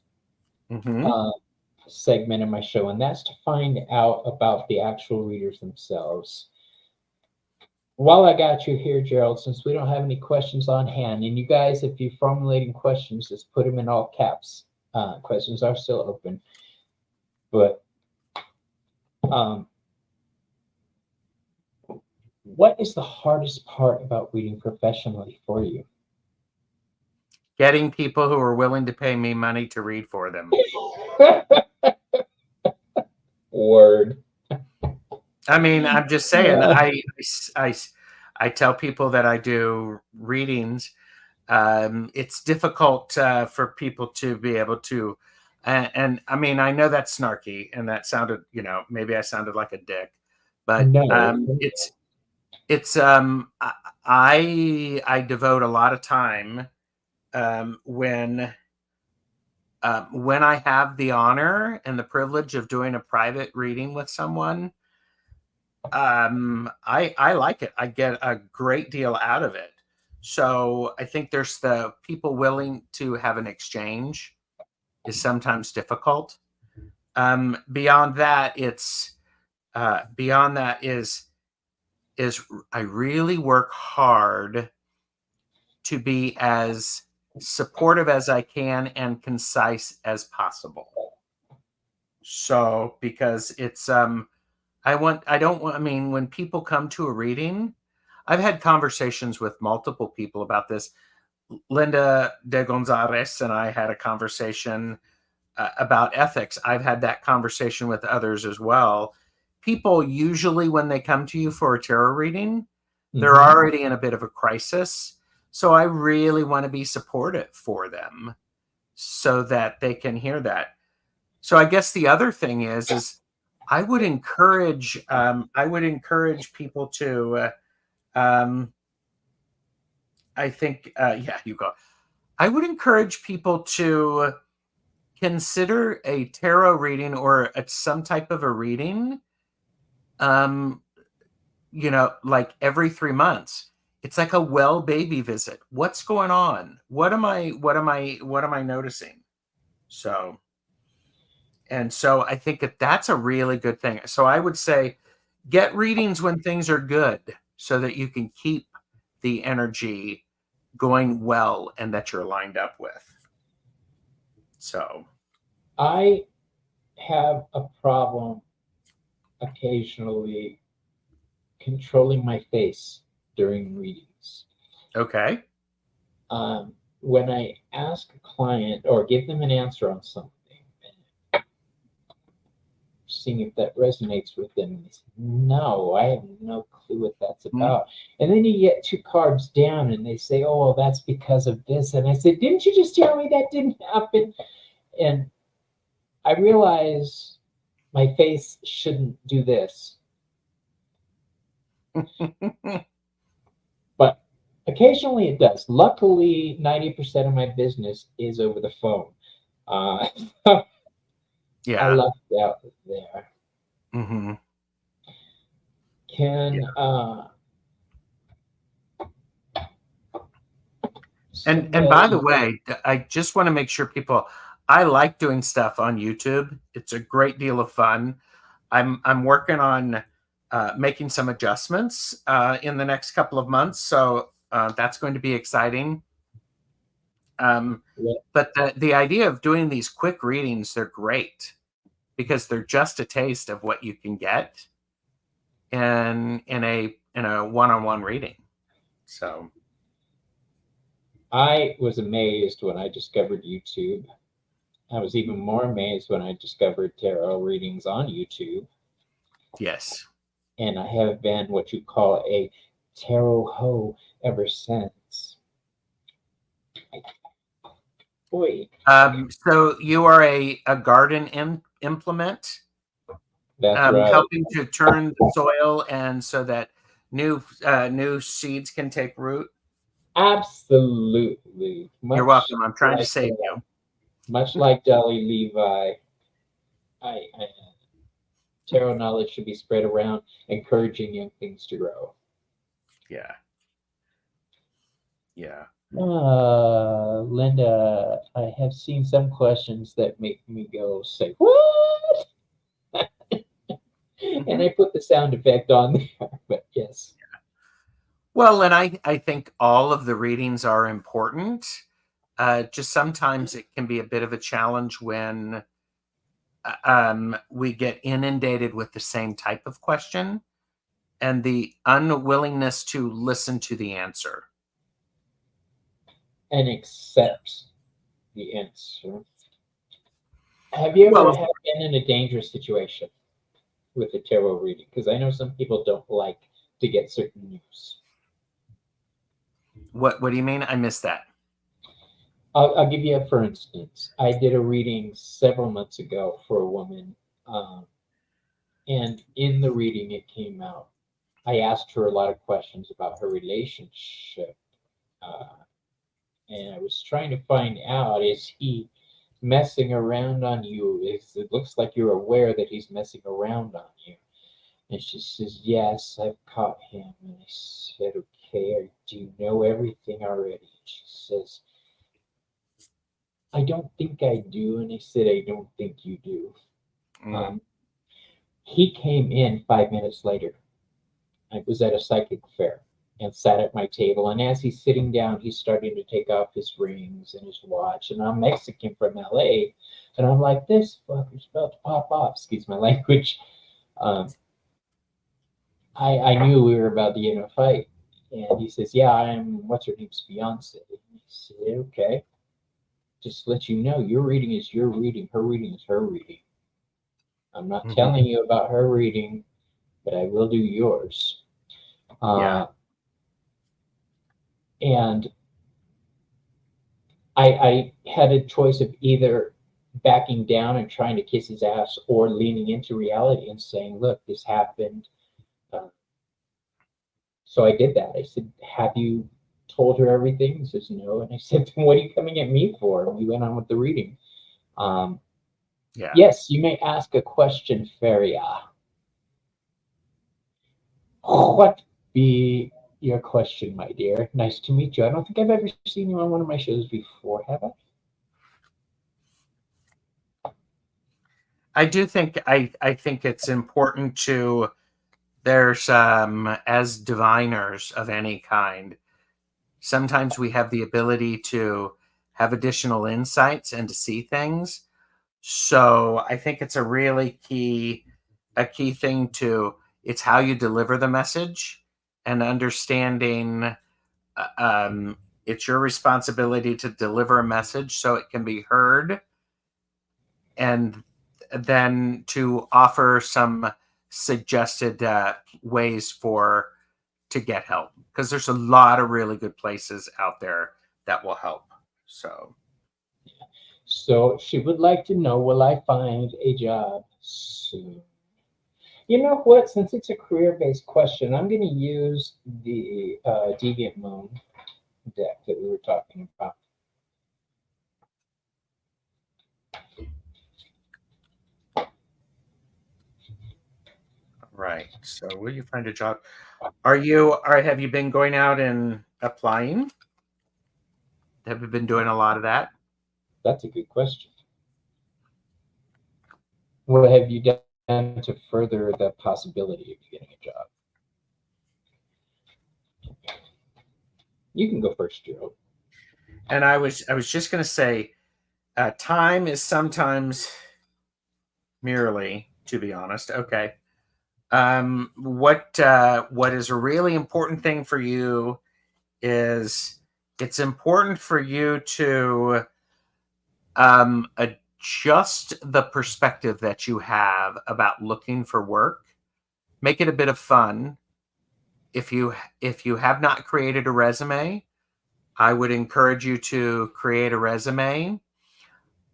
segment of my show, and that's to find out about the actual readers themselves. While I got you here, Gerald, since we don't have any questions on hand, and you guys, if you're formulating questions, just put them in all caps. Questions are still open. But what is the hardest part about reading professionally for you? Getting people who are willing to pay me money to read for them. Word. I mean, I'm just saying. I tell people that I do readings. It's difficult for people to be able to, and I mean, I know that's snarky, and that sounded, maybe I sounded like a dick, but it's I devote a lot of time when I have the honor and the privilege of doing a private reading with someone. I like it. I get a great deal out of it. So I think there's the people willing to have an exchange is sometimes difficult. Beyond that, is I really work hard to be as supportive as I can and concise as possible. So because it's when people come to a reading, I've had conversations with multiple people about this. Linda de Gonzalez and I had a conversation about ethics. I've had that conversation with others as well. People usually, when they come to you for a tarot reading, they're already in a bit of a crisis. So I really want to be supportive for them so that they can hear that. So I guess the other thing is I would encourage people to I would encourage people to consider a tarot reading or some type of a reading like every 3 months. It's like a well baby visit. What's going on? What am I noticing? So I think that's a really good thing. So I would say get readings when things are good so that you can keep the energy going well and that you're lined up with. So I have a problem occasionally controlling my face during readings. Okay. When I ask a client or give them an answer on something, seeing if that resonates with them, they say, no, I have no clue what that's about. And then you get 2 cards down and they say, oh, well, that's because of this. And I said, didn't you just tell me that didn't happen? And I realize my face shouldn't do this. But occasionally it does. Luckily, 90% of my business is over the phone. Yeah. I lucked out there. And by the way, I just want to make sure I like doing stuff on YouTube. It's a great deal of fun. I'm working on making some adjustments in the next couple of months. So that's going to be exciting. Yeah. But the idea of doing these quick readings, they're great because they're just a taste of what you can get in a one-on-one reading. So I was amazed when I discovered YouTube. I was even more amazed when I discovered tarot readings on YouTube. yes. And I have been what you call a tarot hoe ever since. Boy, So you are a garden implement, that's right. helping to turn the soil and so that new seeds can take root. Absolutely. You're welcome. I'm trying to save you. Much like Dolly Levi, I tarot knowledge should be spread around, encouraging young things to grow. Yeah. Yeah. Linda, I have seen some questions that make me go say, what? And I put the sound effect on there, but yes. Well, and I think all of the readings are important. Just sometimes it can be a bit of a challenge when we get inundated with the same type of question and the unwillingness to listen to the answer. And accept the answer. Have you ever been in a dangerous situation with a tarot reading? Because I know some people don't like to get certain news. What do you mean? I missed that. I'll give you a for instance. I did a reading several months ago for a woman, and in the reading it came out. I asked her a lot of questions about her relationship, uh, and I was trying to find out, is he messing around on you? It looks like you're aware that he's messing around on you. And she says, yes, I've caught him. And I said, okay, do you know everything already? And she says, I don't think I do. And I said, I don't think you do. He came in 5 minutes later. I was at a psychic fair and sat at my table. And as he's sitting down, he's starting to take off his rings and his watch. And I'm Mexican from LA. And I'm like, this fucker's about to pop off. Excuse my language. I knew we were about to get in a fight. And he says, yeah, I'm what's her name's fiance. And I said, okay. Just let you know, your reading is your reading. Her reading is her reading. I'm not telling you about her reading, but I will do yours. Yeah. And I had a choice of either backing down and trying to kiss his ass or leaning into reality and saying, look, this happened. So I did that. I said, have you told her everything? He says, no. And I said, then what are you coming at me for? And we went on with the reading. Yeah. Yes, you may ask a question, Feria. What be your question, my dear? Nice to meet you. I don't think I've ever seen you on one of my shows before, have I? I do think I think it's important to there's as diviners of any kind, sometimes we have the ability to have additional insights and to see things. So I think it's a key thing to it's how you deliver the message and understanding it's your responsibility to deliver a message so it can be heard and then to offer some suggested ways to get help because there's a lot of really good places out there that will help. So she would like to know, will I find a job soon? You know what? Since it's a career-based question, I'm going to use the Deviant Moon deck that we were talking about. Right. So will you find a job? Have you been going out and applying? Have you been doing a lot of that? That's a good question. What have you done to further the possibility of you getting a job? You can go first, Gerald. And I was just going to say, time is sometimes merely, to be honest. Okay. What is a really important thing for you is it's important for you to adjust the perspective that you have about looking for work. Make it a bit of fun. If you have not created a resume, I would encourage you to create a resume.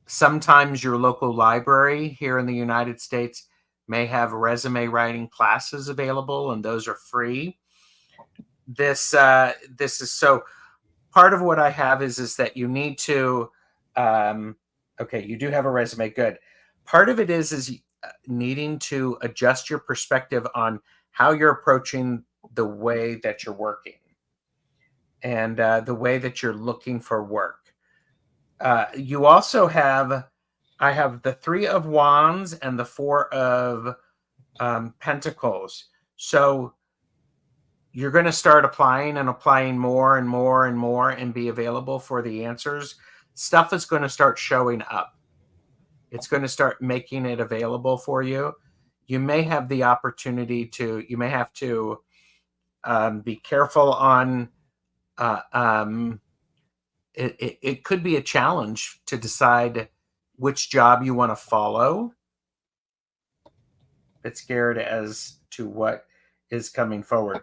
Sometimes your local library here in the United States may have resume writing classes available, and those are free. This is so. Part of what I have is that you need to. Okay, you do have a resume. Good. Part of it is needing to adjust your perspective on how you're approaching the way that you're working and the way that you're looking for work. You also have, I have the Three of Wands and the Four of Pentacles. So you're going to start applying and applying more and more and more and be available for the answers. Stuff is going to start showing up. It's going to start making it available for you. You may have the opportunity to, you may have to be careful on, it could be a challenge to decide which job you want to follow. Bit scared as to what is coming forward.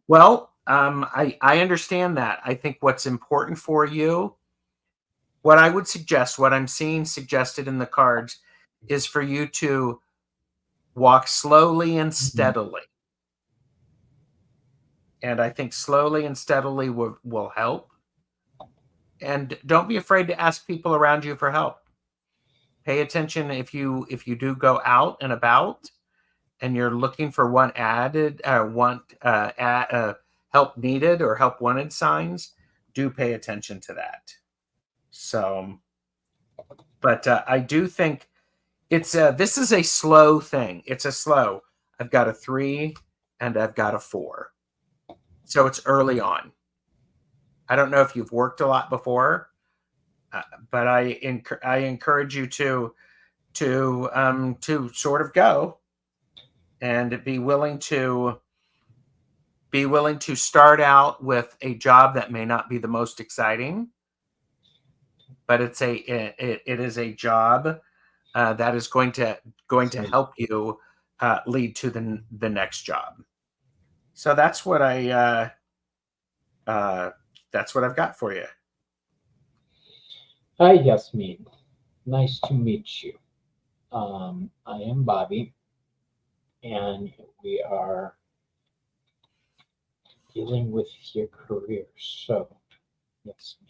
Well, I understand that. I think what's important for you, what I would suggest, what I'm seeing suggested in the cards, is for you to walk slowly and steadily. And I think slowly and steadily will help. And don't be afraid to ask people around you for help. Pay attention if you do go out and about and you're looking for help needed or help wanted signs, do pay attention to that. So, but I do think this is a slow thing. It's a slow. I've got a 3 and I've got a 4. So it's early on. I don't know if you've worked a lot before, but I encourage you to sort of go and be willing to start out with a job that may not be the most exciting, but it is a job that is going to help you lead to the next job. So that's what that's what I've got for you. Hi, Yasmin. Nice to meet you. I am Bobby, and we are dealing with your career. So, Yasmin.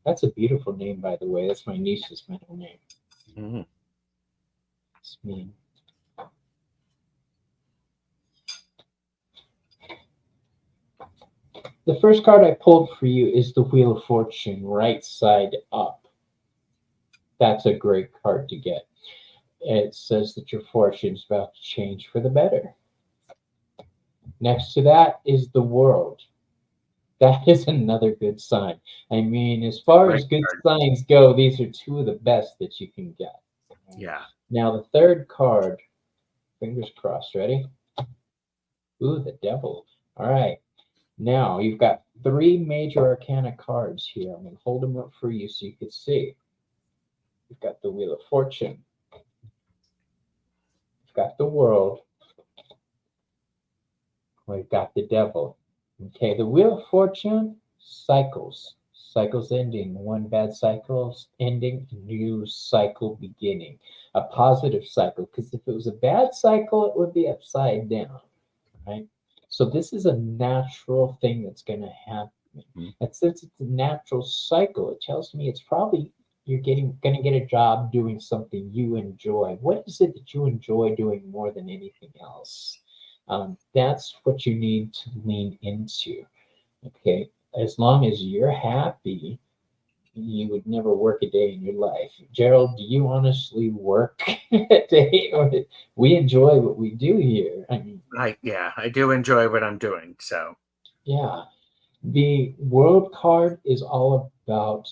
That's a beautiful name, by the way. That's my niece's middle name. Mm-hmm. Yasmin. The first card I pulled for you is the Wheel of Fortune, right side up. That's a great card to get. It says that your fortune is about to change for the better. Next to that is the World. That is another good sign. I mean, as far as good signs go, these are two of the best that you can get. Yeah. Now, the third card, fingers crossed, ready? Ooh, the Devil. All right. Now, you've got 3 major arcana cards here. I'm going to hold them up for you so you can see. You've got the Wheel of Fortune. You've got the World. We've got the Devil. Okay, the Wheel of Fortune, cycles. Cycles ending. One bad cycle ending, new cycle beginning. A positive cycle, because if it was a bad cycle, it would be upside down, right? So this is a natural thing that's going to happen. And since it's a natural cycle, it tells me it's probably you're going to get a job doing something you enjoy. What is it that you enjoy doing more than anything else? That's what you need to lean into. Okay, as long as you're happy, you would never work a day in your life. Gerald, do you honestly work a day? Or we enjoy what we do here. I mean, I do enjoy what I'm doing. So yeah. The World card is all about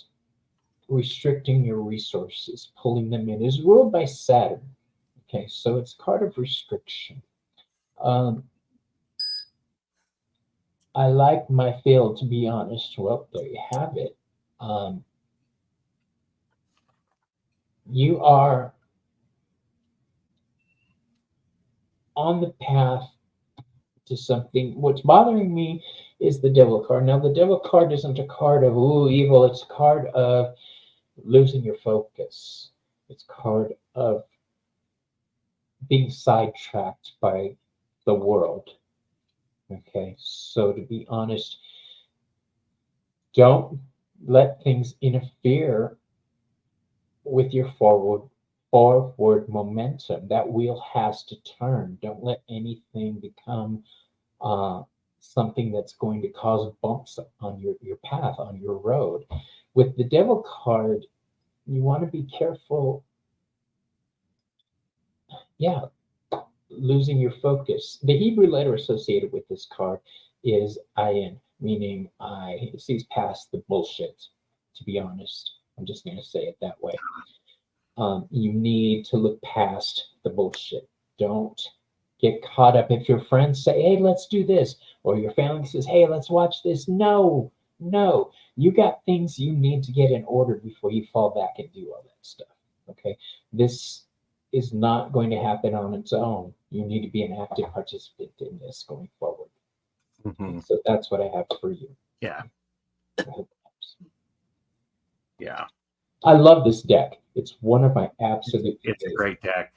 restricting your resources, pulling them in. It's ruled by Saturn. Okay, so it's a card of restriction. Um, I like my field, to be honest. Well, there you have it. Um, you are on the path to something. What's bothering me is the Devil card. Now, the Devil card isn't a card of ooh evil. It's a card of losing your focus. It's a card of being sidetracked by the world. Okay, so to be honest, don't let things interfere with your forward momentum. That wheel has to turn. Don't let anything become something that's going to cause bumps on your path, on your road. With the Devil card, you want to be careful. Yeah, losing your focus. The Hebrew letter associated with this card is ayin, meaning I. It sees past the bullshit, to be honest. I'm just going to say it that way. You need to look past the bullshit. Don't get caught up. If your friends say, hey, let's do this, or your family says, hey, let's watch this. No, no. You got things you need to get in order before you fall back and do all that stuff. Okay. This is not going to happen on its own. You need to be an active participant in this going forward. Mm-hmm. So that's what I have for you. Yeah. Yeah. I love this deck. It's one of my absolute favorites. It's a great deck.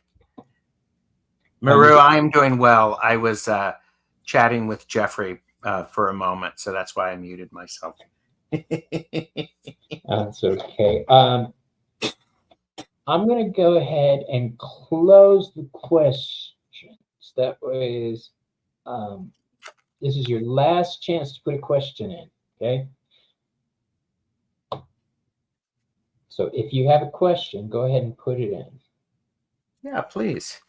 Maru, I am doing well. I was chatting with Jeffrey for a moment, so that's why I muted myself. That's okay. I'm going to go ahead and close the questions. That was, this is your last chance to put a question in, okay? So if you have a question, go ahead and put it in. Yeah, please.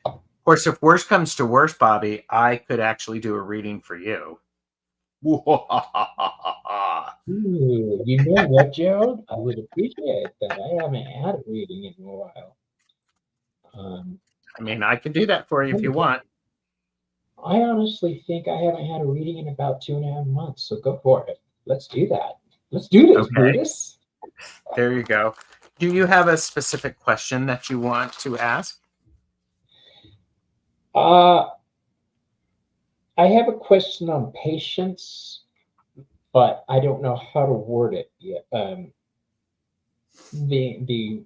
Of course, if worse comes to worse, Bobby, I could actually do a reading for you. Ooh, you know what, Gerald? I would appreciate that. I haven't had a reading in a while. I mean, I can do that for you if you want. I honestly think I haven't had a reading in about 2.5 months, so go for it. Let's do that. Let's do this, Okay. Brutus. There you go. Do you have a specific question that you want to ask? I have a question on patience, but I don't know how to word it yet. The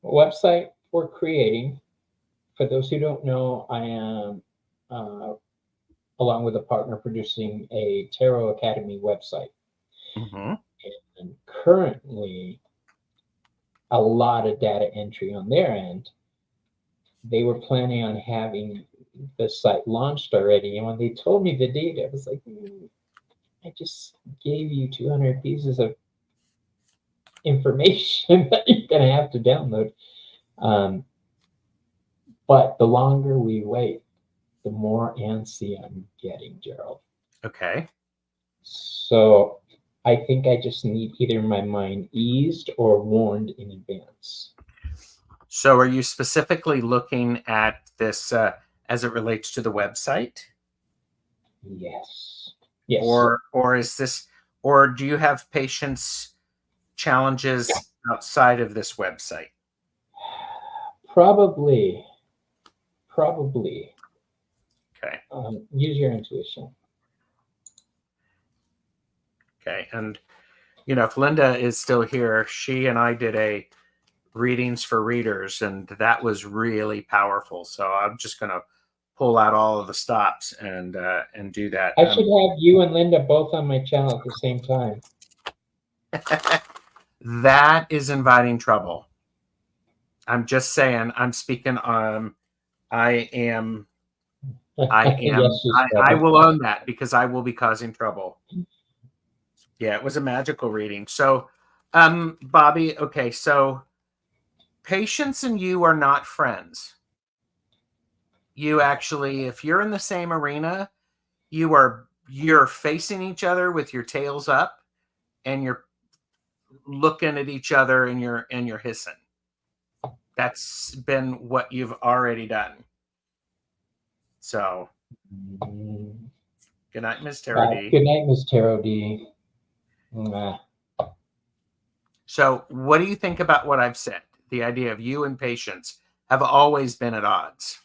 website we're creating, for those who don't know, I am along with a partner producing a Tarot Academy website. Mm-hmm. And currently a lot of data entry on their end. They were planning on having the site launched already. And when they told me the date, I was like, I just gave you 200 pieces of information that you're going to have to download. But the longer we wait, the more antsy I'm getting, Gerald. Okay. So I think I just need either my mind eased or warned in advance. So are you specifically looking at this as it relates to the website? Yes. Yes. Or is this, or do you have patience challenges outside of this website? Probably. Okay. Use your intuition. Okay. And, you know, if Linda is still here, she and I did a readings for readers, and that was really powerful. So I'm just going to pull out all of the stops and do that. I should have you and Linda both on my channel at the same time. That is inviting trouble. I'm just saying, I'm speaking I will own that because I will be causing trouble. Yeah, it was a magical reading. So, Bobby, okay, so Patience and you are not friends. you actually, if you're in the same arena, you're facing each other with your tails up, and you're looking at each other, and you're hissing. That's been what you've already done. So, good night, Miss Tarot D. Good night, Miss Tarot D. Nah. So, what do you think about what I've said? The idea of you and patience have always been at odds.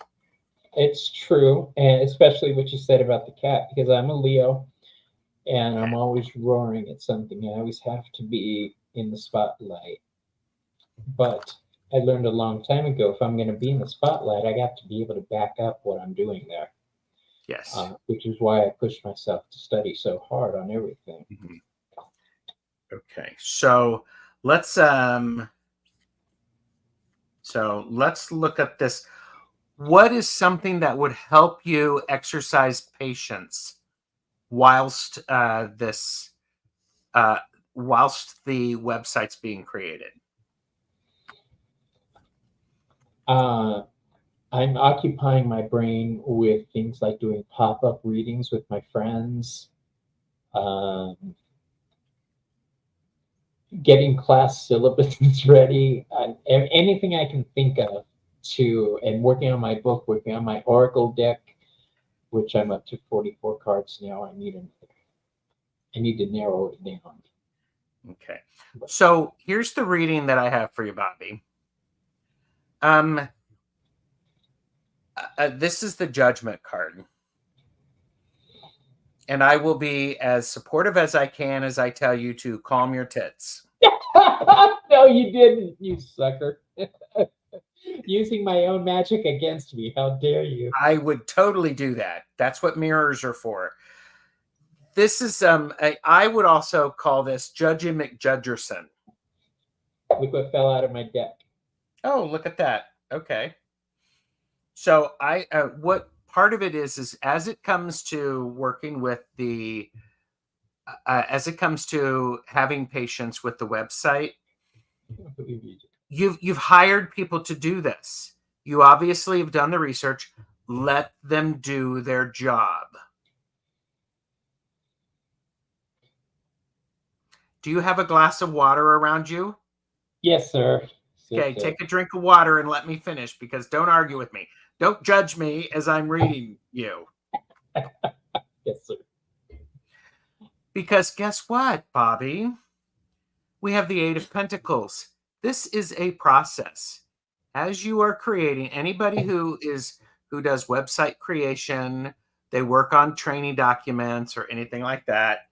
It's true, and especially what you said about the cat, because I'm a Leo, and I'm always roaring at something. I always have to be in the spotlight. But I learned a long time ago, if I'm going to be in the spotlight, I got to be able to back up what I'm doing there. Yes. Which is why I pushed myself to study so hard on everything. Mm-hmm. Okay, so let's look at this. What is something that would help you exercise patience whilst whilst the website's being created? I'm occupying my brain with things like doing pop-up readings with my friends, getting class syllabuses ready, anything I can think of and working on my book, working on my Oracle deck, which I'm up to 44 cards now. I need to narrow it down. Okay. So here's the reading that I have for you, Bobby. This is the Judgment card. And I will be as supportive as I can as I tell you to calm your tits. No, you didn't, you sucker. Using my own magic against me. How dare you? I would totally do that. That's what mirrors are for. This is I would also call this Judgy McJudgerson. Look what fell out of my deck. Oh, look at that. Okay. So what part of it is as it comes to working with the as it comes to having patience with the website, you've hired people to do this. You obviously have done the research. Let them do their job. Do you have a glass of water around you? Yes, sir. Okay, take a drink of water and let me finish, because don't argue with me. Don't judge me as I'm reading you. Yes, sir. Because guess what, Bobby? We have the Eight of Pentacles. This is a process. As you are creating, anybody who does website creation, they work on training documents or anything like that,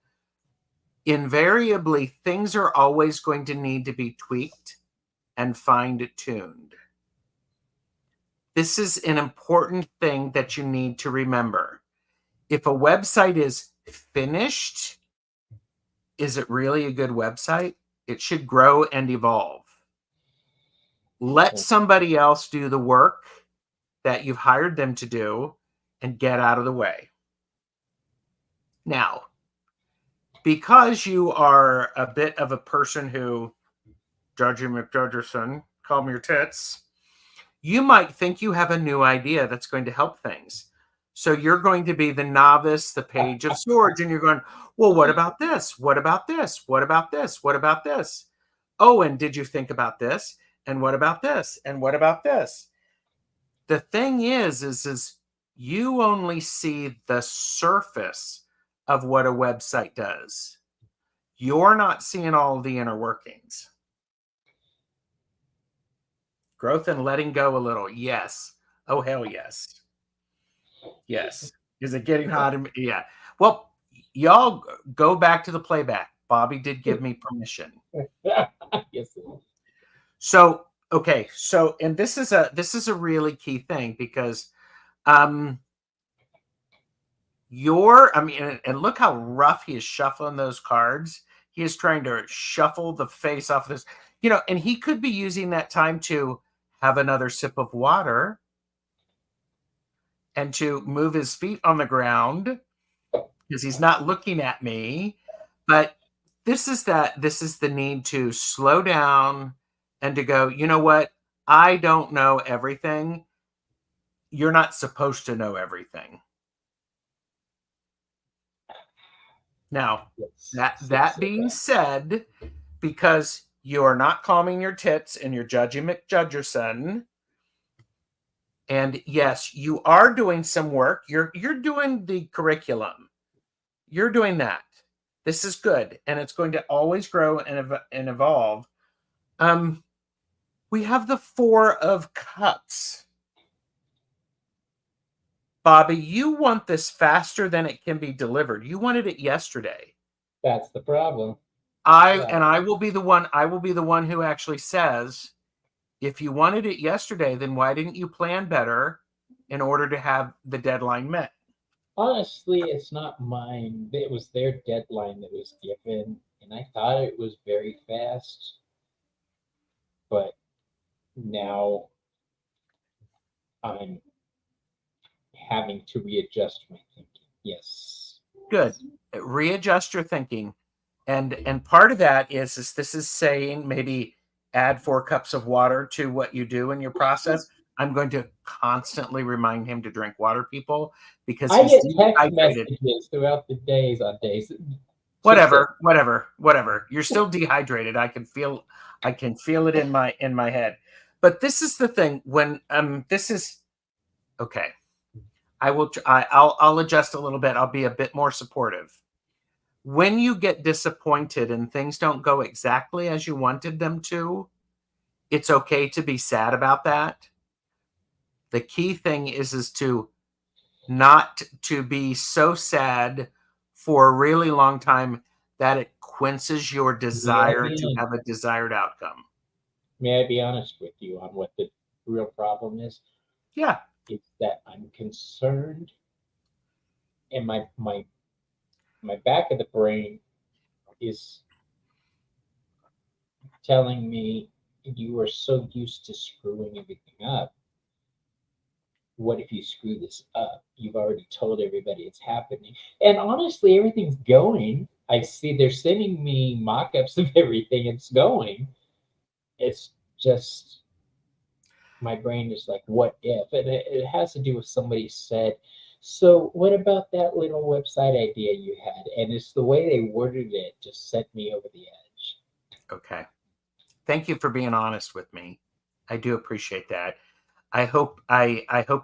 invariably things are always going to need to be tweaked and fine-tuned. This is an important thing that you need to remember. If a website is finished, is it really a good website? It should grow and evolve. Let somebody else do the work that you've hired them to do and get out of the way. Now, because you are a bit of a person who, Judgy McJudgerson, calm your tits, you might think you have a new idea that's going to help things. So you're going to be the novice, the Page of Swords, and you're going, well, what about this? What about this? What about this? What about this? Oh, and did you think about this? And what about this? And what about this? The thing is you only see the surface of what a website does. You're not seeing all the inner workings. Growth and letting go a little. Yes. Oh, hell yes. Yes. Is it getting hot? Yeah. Well, y'all go back to the playback. Bobby did give me permission. Yes. So, okay. So, and this is a really key thing, because and look how rough he is shuffling those cards. He is trying to shuffle the face off this, and he could be using that time to have another sip of water and to move his feet on the ground, because he's not looking at me. But this is the need to slow down and to go, you know what? I don't know everything. you're not supposed to know everything. Now, that being said, because you are not calming your tits and you're Judgy McJudgerson, and yes, you are doing some work. You're doing the curriculum. You're doing that. This is good, and it's going to always grow and evolve. We have the Four of Cups. Bobby, you want this faster than it can be delivered. You wanted it yesterday. That's the problem. I will be the one who actually says, if you wanted it yesterday, then why didn't you plan better in order to have the deadline met? Honestly, it's not mine. It was their deadline that was given, and I thought it was very fast. But now I'm having to readjust my thinking. Yes. Good. Readjust your thinking. And part of that is this is saying maybe add 4 cups of water to what you do in your process. I'm going to constantly remind him to drink water, people, because I he's get text dehydrated. messages throughout the days on days. Whatever. You're still dehydrated. I can feel it in my head. But this is the thing when this is okay. I'll adjust a little bit. I'll be a bit more supportive. When you get disappointed and things don't go exactly as you wanted them to, it's okay to be sad about that. The key thing is to not to be so sad for a really long time that it quenches your desire to have a desired outcome. May I be honest with you on what the real problem is? Yeah. It's that I'm concerned, and my back of the brain is telling me you are so used to screwing everything up. What if you screw this up? You've already told everybody it's happening. And honestly, everything's going. I see they're sending me mock-ups of everything. It's going. It's just my brain is like, what if? And it has to do with somebody said, so what about that little website idea you had? And it's the way they worded it just sent me over the edge. Okay. Thank you for being honest with me. I do appreciate that. I hope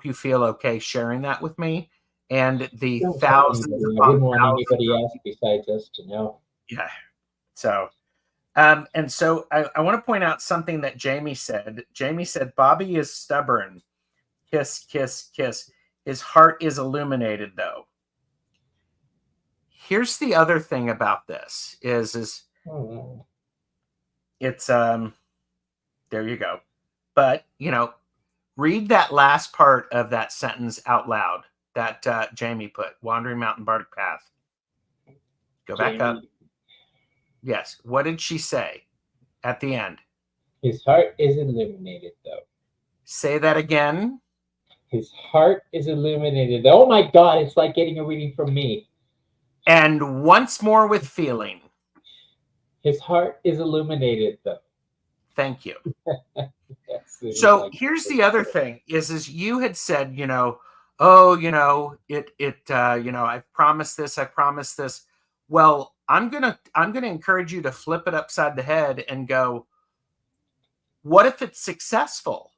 you feel okay sharing that with me. And the thousands I wouldn't want anybody else besides us to know. Yeah. So and so I want to point out something that Jamie said. Jamie said, Bobby is stubborn. Kiss, kiss, kiss. His heart is illuminated, though. Here's the other thing about this is it's there you go. But read that last part of that sentence out loud that Jamie put. Wandering Mountain Bardic Path. Go back up. Yes. What did she say at the end? His heart is illuminated, though. Say that again. His heart is illuminated. Oh my God, it's like getting a reading from me. And once more with feeling. His heart is illuminated, though. Thank you. So here's the other thing is you had said, I promised this. Well, I'm gonna encourage you to flip it upside the head and go, what if it's successful?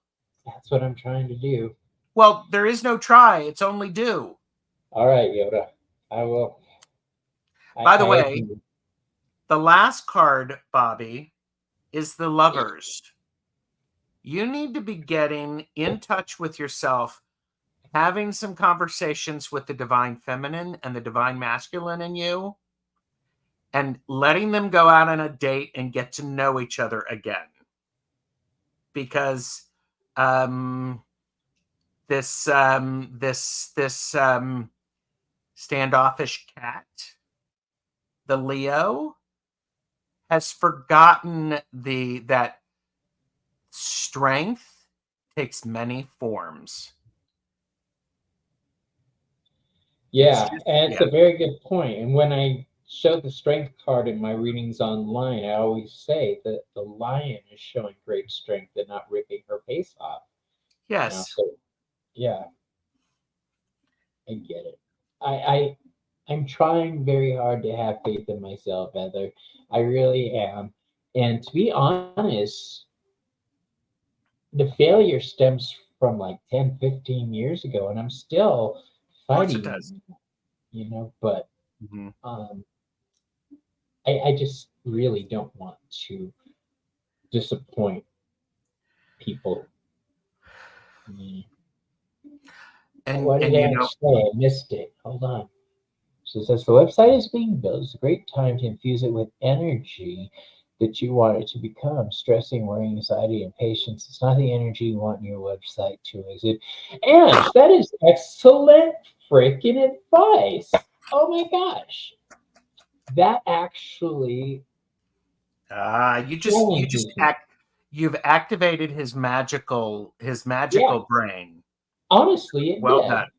That's what I'm trying to do. Well, there is no try, it's only do. All right, Yoda. I will. By the way, the last card, Bobby, is the Lovers. You need to be getting in touch with yourself, having some conversations with the divine feminine and the divine masculine in you, and letting them go out on a date and get to know each other again. Because this standoffish cat, the Leo, has forgotten that strength takes many forms. Yeah, and it's a very good point. And when I show the strength card in my readings online, I always say that the lion is showing great strength and not ripping her face off. Yes. So, yeah. I get it. I'm trying very hard to have faith in myself, Heather. I really am. And to be honest, the failure stems from like 10, 15 years ago, and I'm still Of course it fighting does. it, but Mhm. um, I just really don't want to disappoint people. Mm. And What did you I know, say? I missed it. Hold on. So it says the website is being built. It's a great time to infuse it with energy that you want it to become. Stressing, worry, anxiety, and patience. It's not the energy you want your website to exude. And that is excellent freaking advice. Oh my gosh. That actually you just challenges me. you've activated his Yeah, magical brain. honestly, it Well did. done.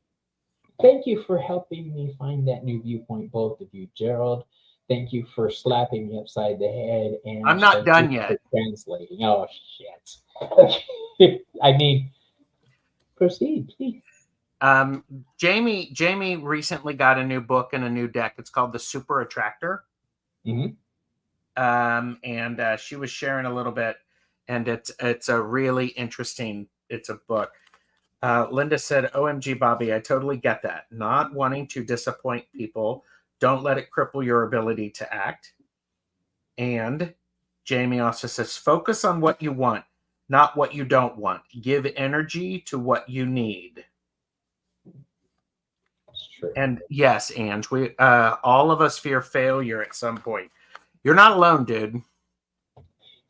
Thank you for helping me find that new viewpoint, both of you. Gerald, thank you for slapping me upside the head, I'm and not thank you done for yet. translating. Oh, shit. Okay. I mean, proceed, please. Um, Jamie recently got a new book and a new deck. It's called the Super Attractor. Hmm. And she was sharing a little bit, and it's a really interesting. It's a book. Linda said, "OMG, Bobby, I totally get that. Not wanting to disappoint people. Don't let it cripple your ability to act." And Jamie also says, "Focus on what you want, not what you don't want. Give energy to what you need." It's true. And yes, Ange, we all of us fear failure at some point. You're not alone, dude.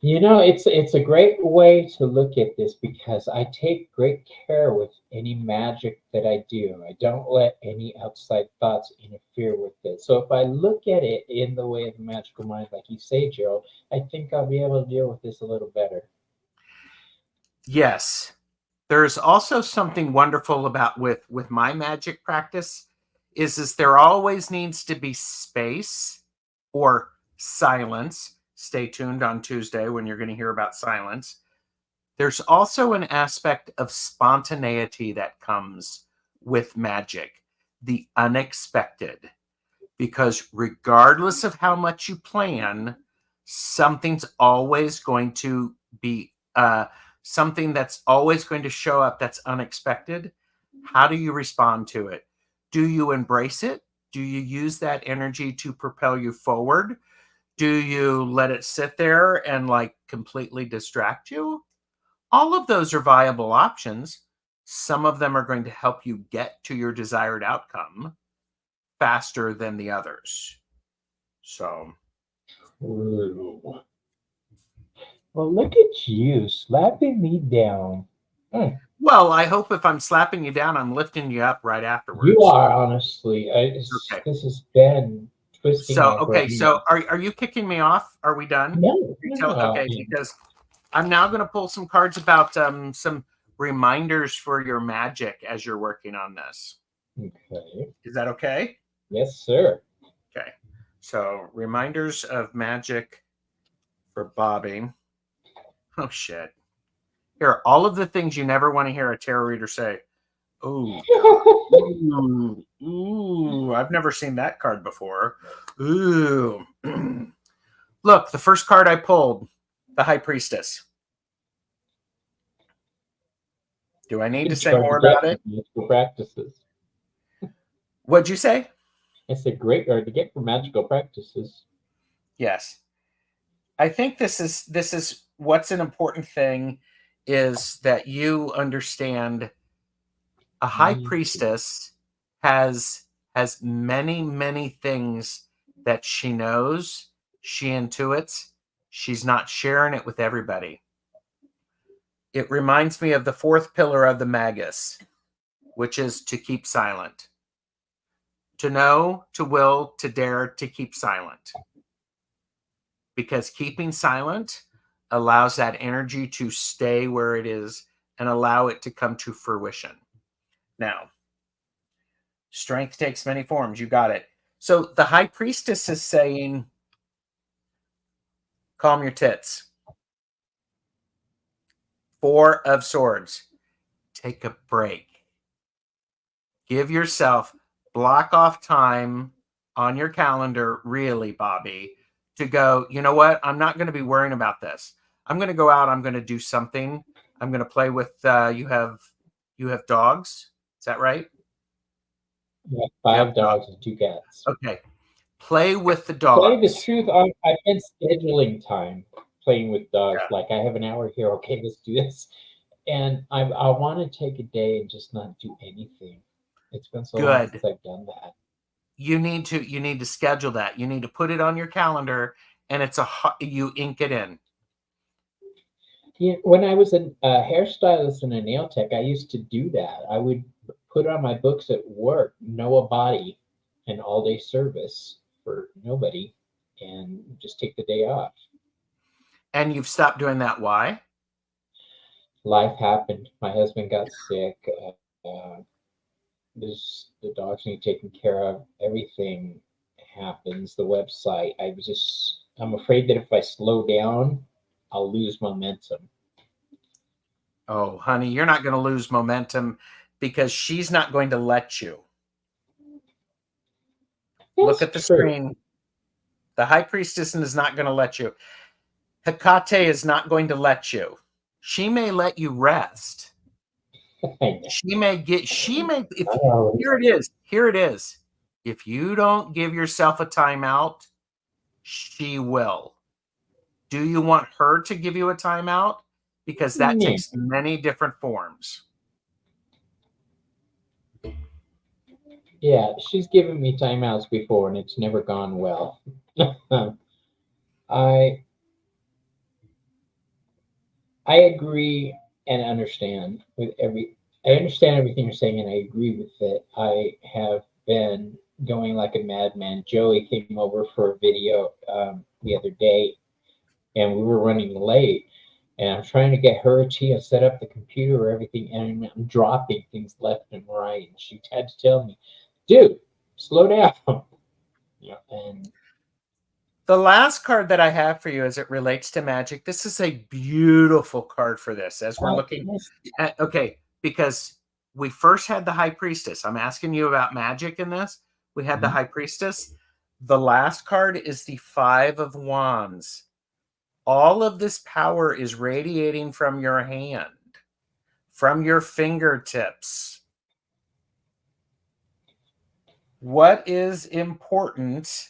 It's a great way to look at this because I take great care with any magic that I do. I don't let any outside thoughts interfere with it. So if I look at it in the way of a magical mind, like you say, Gerald, I think I'll be able to deal with this a little better. Yes. There's also something wonderful about with my magic practice is there always needs to be space or silence. Stay tuned on Tuesday when you're going to hear about silence. There's also an aspect of spontaneity that comes with magic, the unexpected, because regardless of how much you plan, something's always going to be something that's always going to show up that's unexpected. How do you respond to it? Do you embrace it? Do you use that energy to propel you forward? Do you let it sit there and like completely distract you? All of those are viable options. Some of them are going to help you get to your desired outcome faster than the others. So, True. Well, look at you slapping me down. Hmm. well, I hope if I'm slapping you down, I'm lifting you up right You afterwards. are honestly. Okay. This has been twisting So, my okay. brain. So, are you kicking me off? Are we done? No, You no, tell. no. Okay, because I'm now going to pull some cards about some reminders for your magic as you're working on this. Okay. Is that okay? Yes, sir. Okay. So, reminders of magic for Bobby. Oh shit! Here, all of the things you never want to hear a tarot reader say. Oh, ooh, ooh, I've never seen that card before. Ooh. Look, the first card I pulled, the High Priestess. Do I need to Good say card to more get about for it? magical practices. What'd you say? It's a great card to get for magical practices. Yes. I think this is what's an important thing is that you understand a high Mm. priestess has many things that she knows, she intuits, she's not sharing it with everybody. It reminds me of the fourth pillar of the magus, which is to keep silent. To know, to will, to dare, to keep silent. Because keeping silent allows that energy to stay where it is and allow it to come to fruition. Now, strength takes many forms. You got it. So the high priestess is saying, calm your tits. Four of swords. Take a break. Give yourself, block off time on your calendar, really, Bobby, to go, you know what? I'm not going to be worrying about this. I'm going to go out. I'm going to do something. I'm going to play with, you have dogs. Is that right? I have You have 5 dogs and 2 cats. Okay. Play with the To tell you the dogs. truth, I've been scheduling time playing with dogs. Yeah. Like I have an hour here. Okay, let's do this. And I want to take a day and just not do anything. It's been so long Good. since I've done that. You need to schedule that. You need to put it on your calendar, and you ink it in. Yeah, when I was a hairstylist and a nail tech, I used to do that. I would put on my books at work, know a body, and all day service for nobody, and just take the day off. And you've stopped doing that. Why? Life happened. My husband got sick. The dogs need taken care of. Everything happens. The website. I'm afraid that if I slow down, I'll lose momentum. Oh, honey, you're not going to lose momentum because she's not going to let you. Look at the screen. The high priestess is not going to let you. Hecate is not going to let you. She may let you rest. Here it is. If you don't give yourself a timeout, she will. Do you want her to give you a timeout? Because that takes many different forms. Yeah, she's given me timeouts before and it's never gone well. I agree and understand I understand everything you're saying and I agree with it. I have been going like a madman. Joey came over for a video the other day and we were running late and I'm trying to get her to set up the computer or everything and I'm dropping things left and right. And she had to tell me, dude, slow down. Yeah, and the last card that I have for you as it relates to magic, this is a beautiful card for this as we're looking at, okay, because we first had the high priestess. I'm asking you about magic in this. We had the high priestess. The last card is the 5 of Wands. All of this power is radiating from your hand, from your fingertips. What is important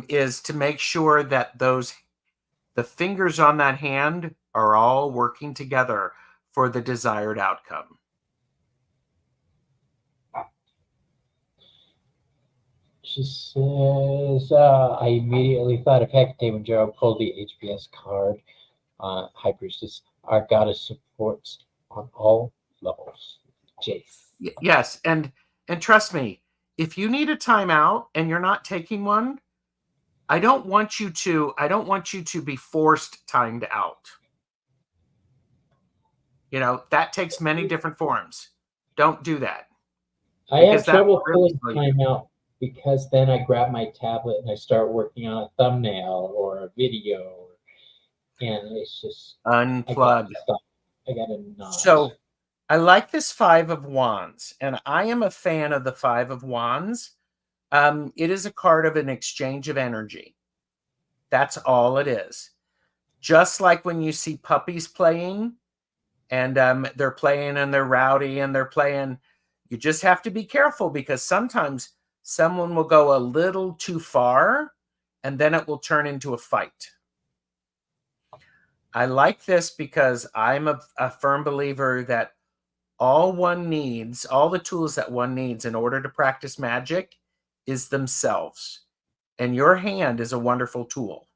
is to make sure that the fingers on that hand are all working together for the desired outcome. She says, I immediately thought of Hecate when Gerald pulled the HPS card. High Priestess, our goddess supports on all levels. Jace. Yes, and trust me, if you need a timeout and you're not taking one, I don't want you to be forced timed out. You know, that takes many different forms. Don't do that. I have trouble pulling time out because then I grab my tablet and I start working on a thumbnail or a video, and it's just unplug. I gotta not. So I like this 5 of Wands, and I am a fan of the 5 of Wands. It is a card of an exchange of energy. That's all it is. Just like when you see puppies playing, and they're playing and they're rowdy and they're playing, you just have to be careful because sometimes someone will go a little too far and then it will turn into a fight. I like this because I'm a firm believer that all the tools that one needs in order to practice magic is themselves. And your hand is a wonderful tool.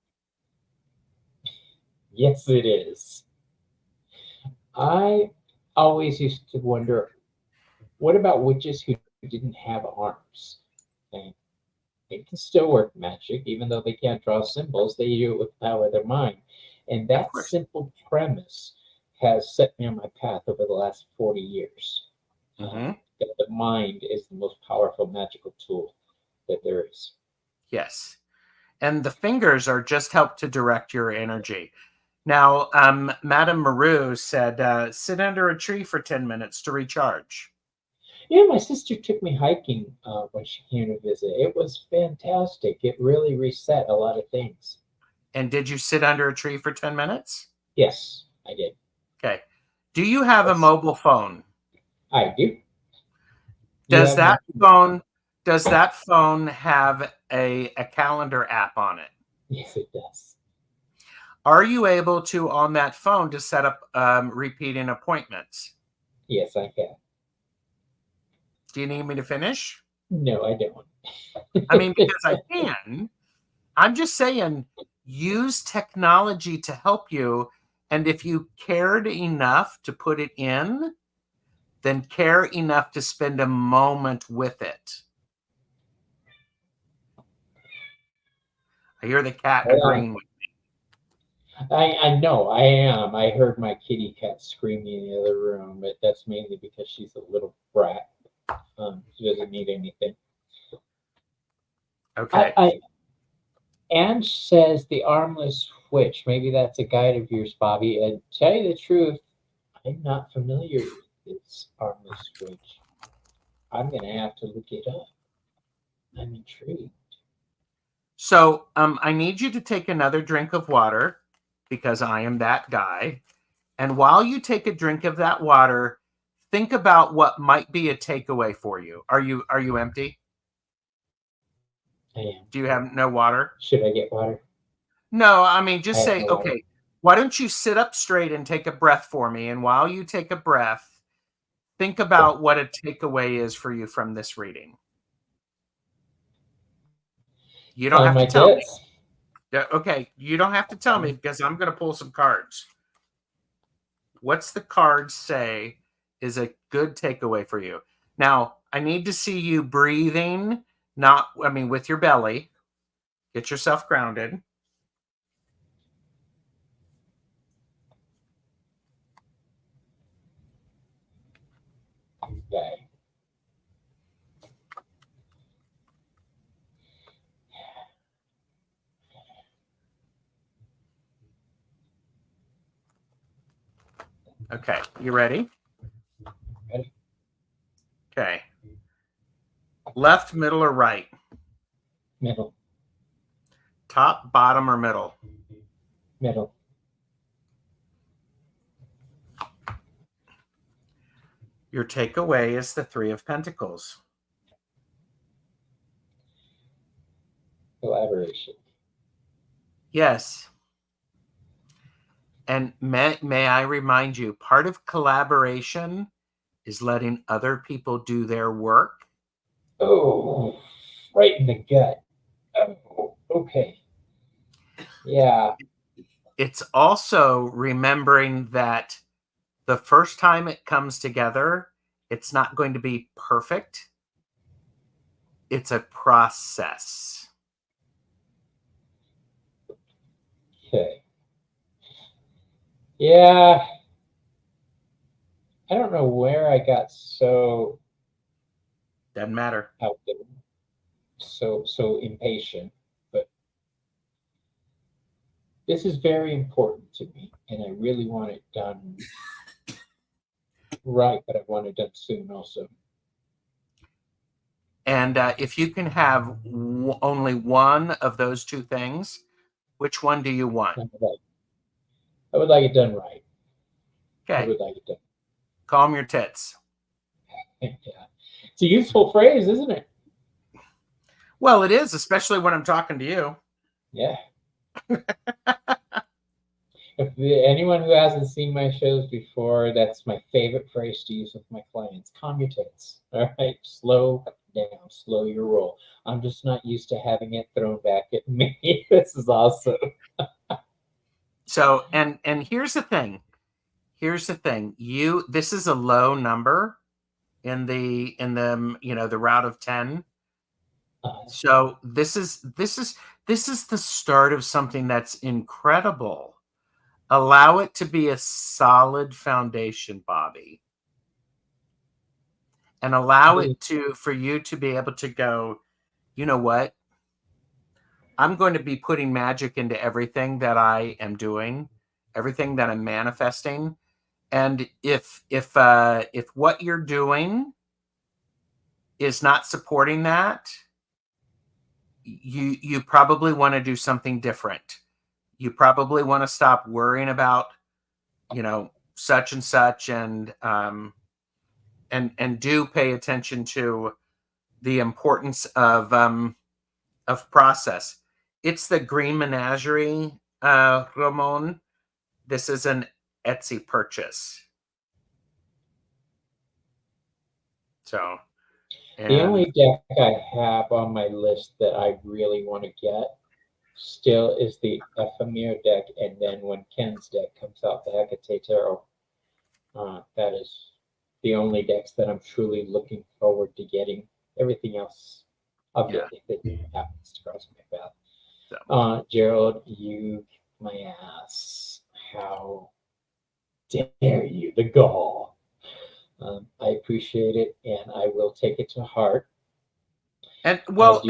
Yes, it is. I always used to wonder, what about witches who didn't have arms? And they can still work magic, even though they can't draw symbols. They do it with the power of their mind. And that simple premise has set me on my path over the last 40 years. That the mind is the most powerful magical tool that there is. Yes. And the fingers are just help to direct your energy. Now, Madame Maru said, sit under a tree for 10 minutes to recharge. Yeah, my sister took me hiking when she came to visit. It was fantastic. It really reset a lot of things. And did you sit under a tree for 10 minutes? Yes, I did. Okay. Do you have a Yes, mobile phone? I do. You Does have my that phone does that phone have a calendar app on it? yes, it does. Are you able to on that phone to set up repeating appointments? Yes, I can. Do you need me to finish? No, I don't. I mean, because I can. I'm just saying, use technology to help you. And if you cared enough to put it in, then care enough to spend a moment with it. I hear the cat Hold on. agreeing with I know I am. I heard my kitty cat screaming in the other room, but that's mainly because she's a little brat. She doesn't need anything. me. Okay. Ange says the armless switch. Maybe that's a guide of yours, Bobby. And tell you the truth, I'm not familiar with this armless switch. I'm gonna have to look it up. I'm intrigued. So I need you to take another drink of water because I am that guy. And while you take a drink of that water, think about what might be a takeaway for you. Are you empty? I am. Do you have no water? Should I get water? No, I mean I just have say, no water. okay, why don't you sit up straight and take a breath for me? And while you take a breath, think about what a takeaway is for you from this reading. You don't Climb have to my tell me. tits. Okay, you don't have to tell me because I'm going to pull some cards. What's the card say is a good takeaway for you? Now, I need to see you breathing, with your belly. Get yourself grounded. Okay. Okay, you ready? Ready? Okay. Left, middle, or right? Middle. Top, bottom, or middle? Middle. Your takeaway is the Three of Pentacles. Collaboration. Yes. And may I remind you, part of collaboration is letting other people do their work. Oh, right in the gut. Oh, okay. Yeah. It's also remembering that the first time it comes together, it's not going to be perfect. It's a process. Okay. Yeah. I don't know where I got so Doesn't matter. out there, so impatient, but this is very important to me, and I really want it done right, but I want it done soon also. And if you can have only one of those two things, which one do you want? I would like it done right. I Okay. would like it done. Calm your tits. Yeah. It's a useful phrase, isn't it? Well, it is, especially when I'm talking to you. Yeah. If anyone who hasn't seen my shows before, that's my favorite phrase to use with my clients. Calm your tits. All right. Slow down. Slow your roll. I'm just not used to having it thrown back at me. This is awesome. So, and here's the thing. Here's the thing. This is a low number in the the route of 10. So this is the start of something that's incredible. Allow it to be a solid foundation, Bobby. And allow it for you to be able to go, you know what? I'm going to be putting magic into everything that I am doing, everything that I'm manifesting. And if what you're doing is not supporting that, you probably want to do something different. You probably want to stop worrying about, such and such, and do pay attention to the importance of process. It's the Green Menagerie, Ramon. This is an Etsy purchase. So, the only deck I have on my list that I really want to get still is the Ephemera deck, and then when Ken's deck comes out, the Hecate Tarot. That is the only decks that I'm truly looking forward to getting. Everything else, I'll get if it happens to cross my path. So. Gerald, you kicked my ass. How dare you? The gall. I appreciate it, and I will take it to heart. And well,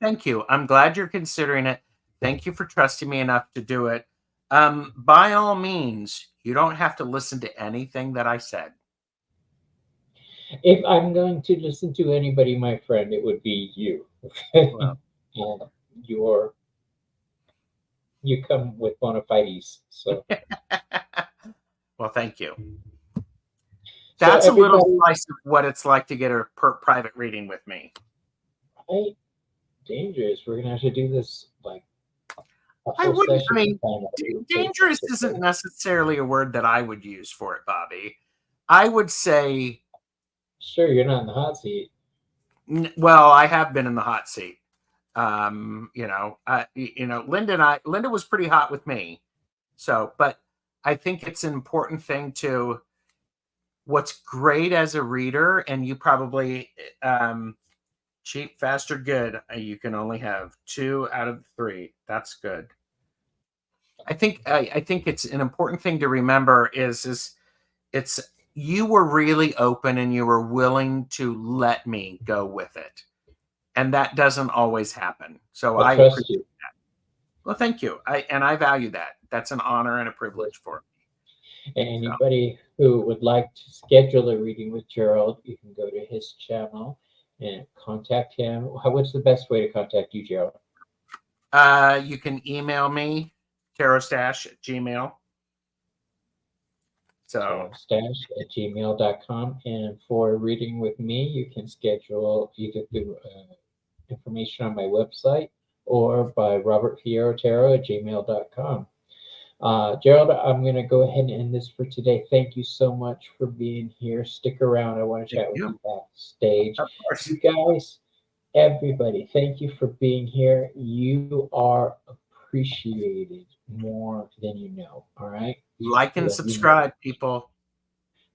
thank you. I'm glad you're considering it. Thank you for trusting me enough to do it. By all means, you don't have to listen to anything that I said. If I'm going to listen to anybody, my friend, it would be you. Well. You come with bona fides, so. Well, thank you. That's a little slice of what it's like to get a private reading with me. Right? Dangerous. We're gonna have to do this like. Dangerous isn't necessarily a word that I would use for it, Bobby. I would say. Sure, you're not in the hot seat. Well, I have been in the hot seat. Linda was pretty hot with me. So, but I think it's an important thing to. What's great as a reader, and you probably cheap, fast, or good. You can only have 2 out of 3. That's good. I think it's an important thing to remember is it's you were really open and you were willing to let me go with it, and that doesn't always happen. So I appreciate that. Well, thank you. I value that. That's an honor and a privilege for me. And anybody who would like to schedule a reading with Gerald, you can go to his channel and contact him. What's the best way to contact you, Gerald? You can email me, tarotstash@gmail. So tarotstash@gmail.com. And for a reading with me, you can schedule either through information on my website or by robertfierrotarot@gmail.com. Gerald, I'm going to go ahead and end this for today. Thank you so much for being here. Stick around. I want to chat with you backstage. Of course. You guys, everybody, thank you for being here. You are appreciated more than you know. All right. Like and subscribe, people.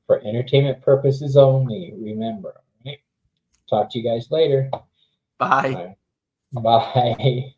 For entertainment purposes only. Remember. All right? Talk to you guys later. Bye. Bye.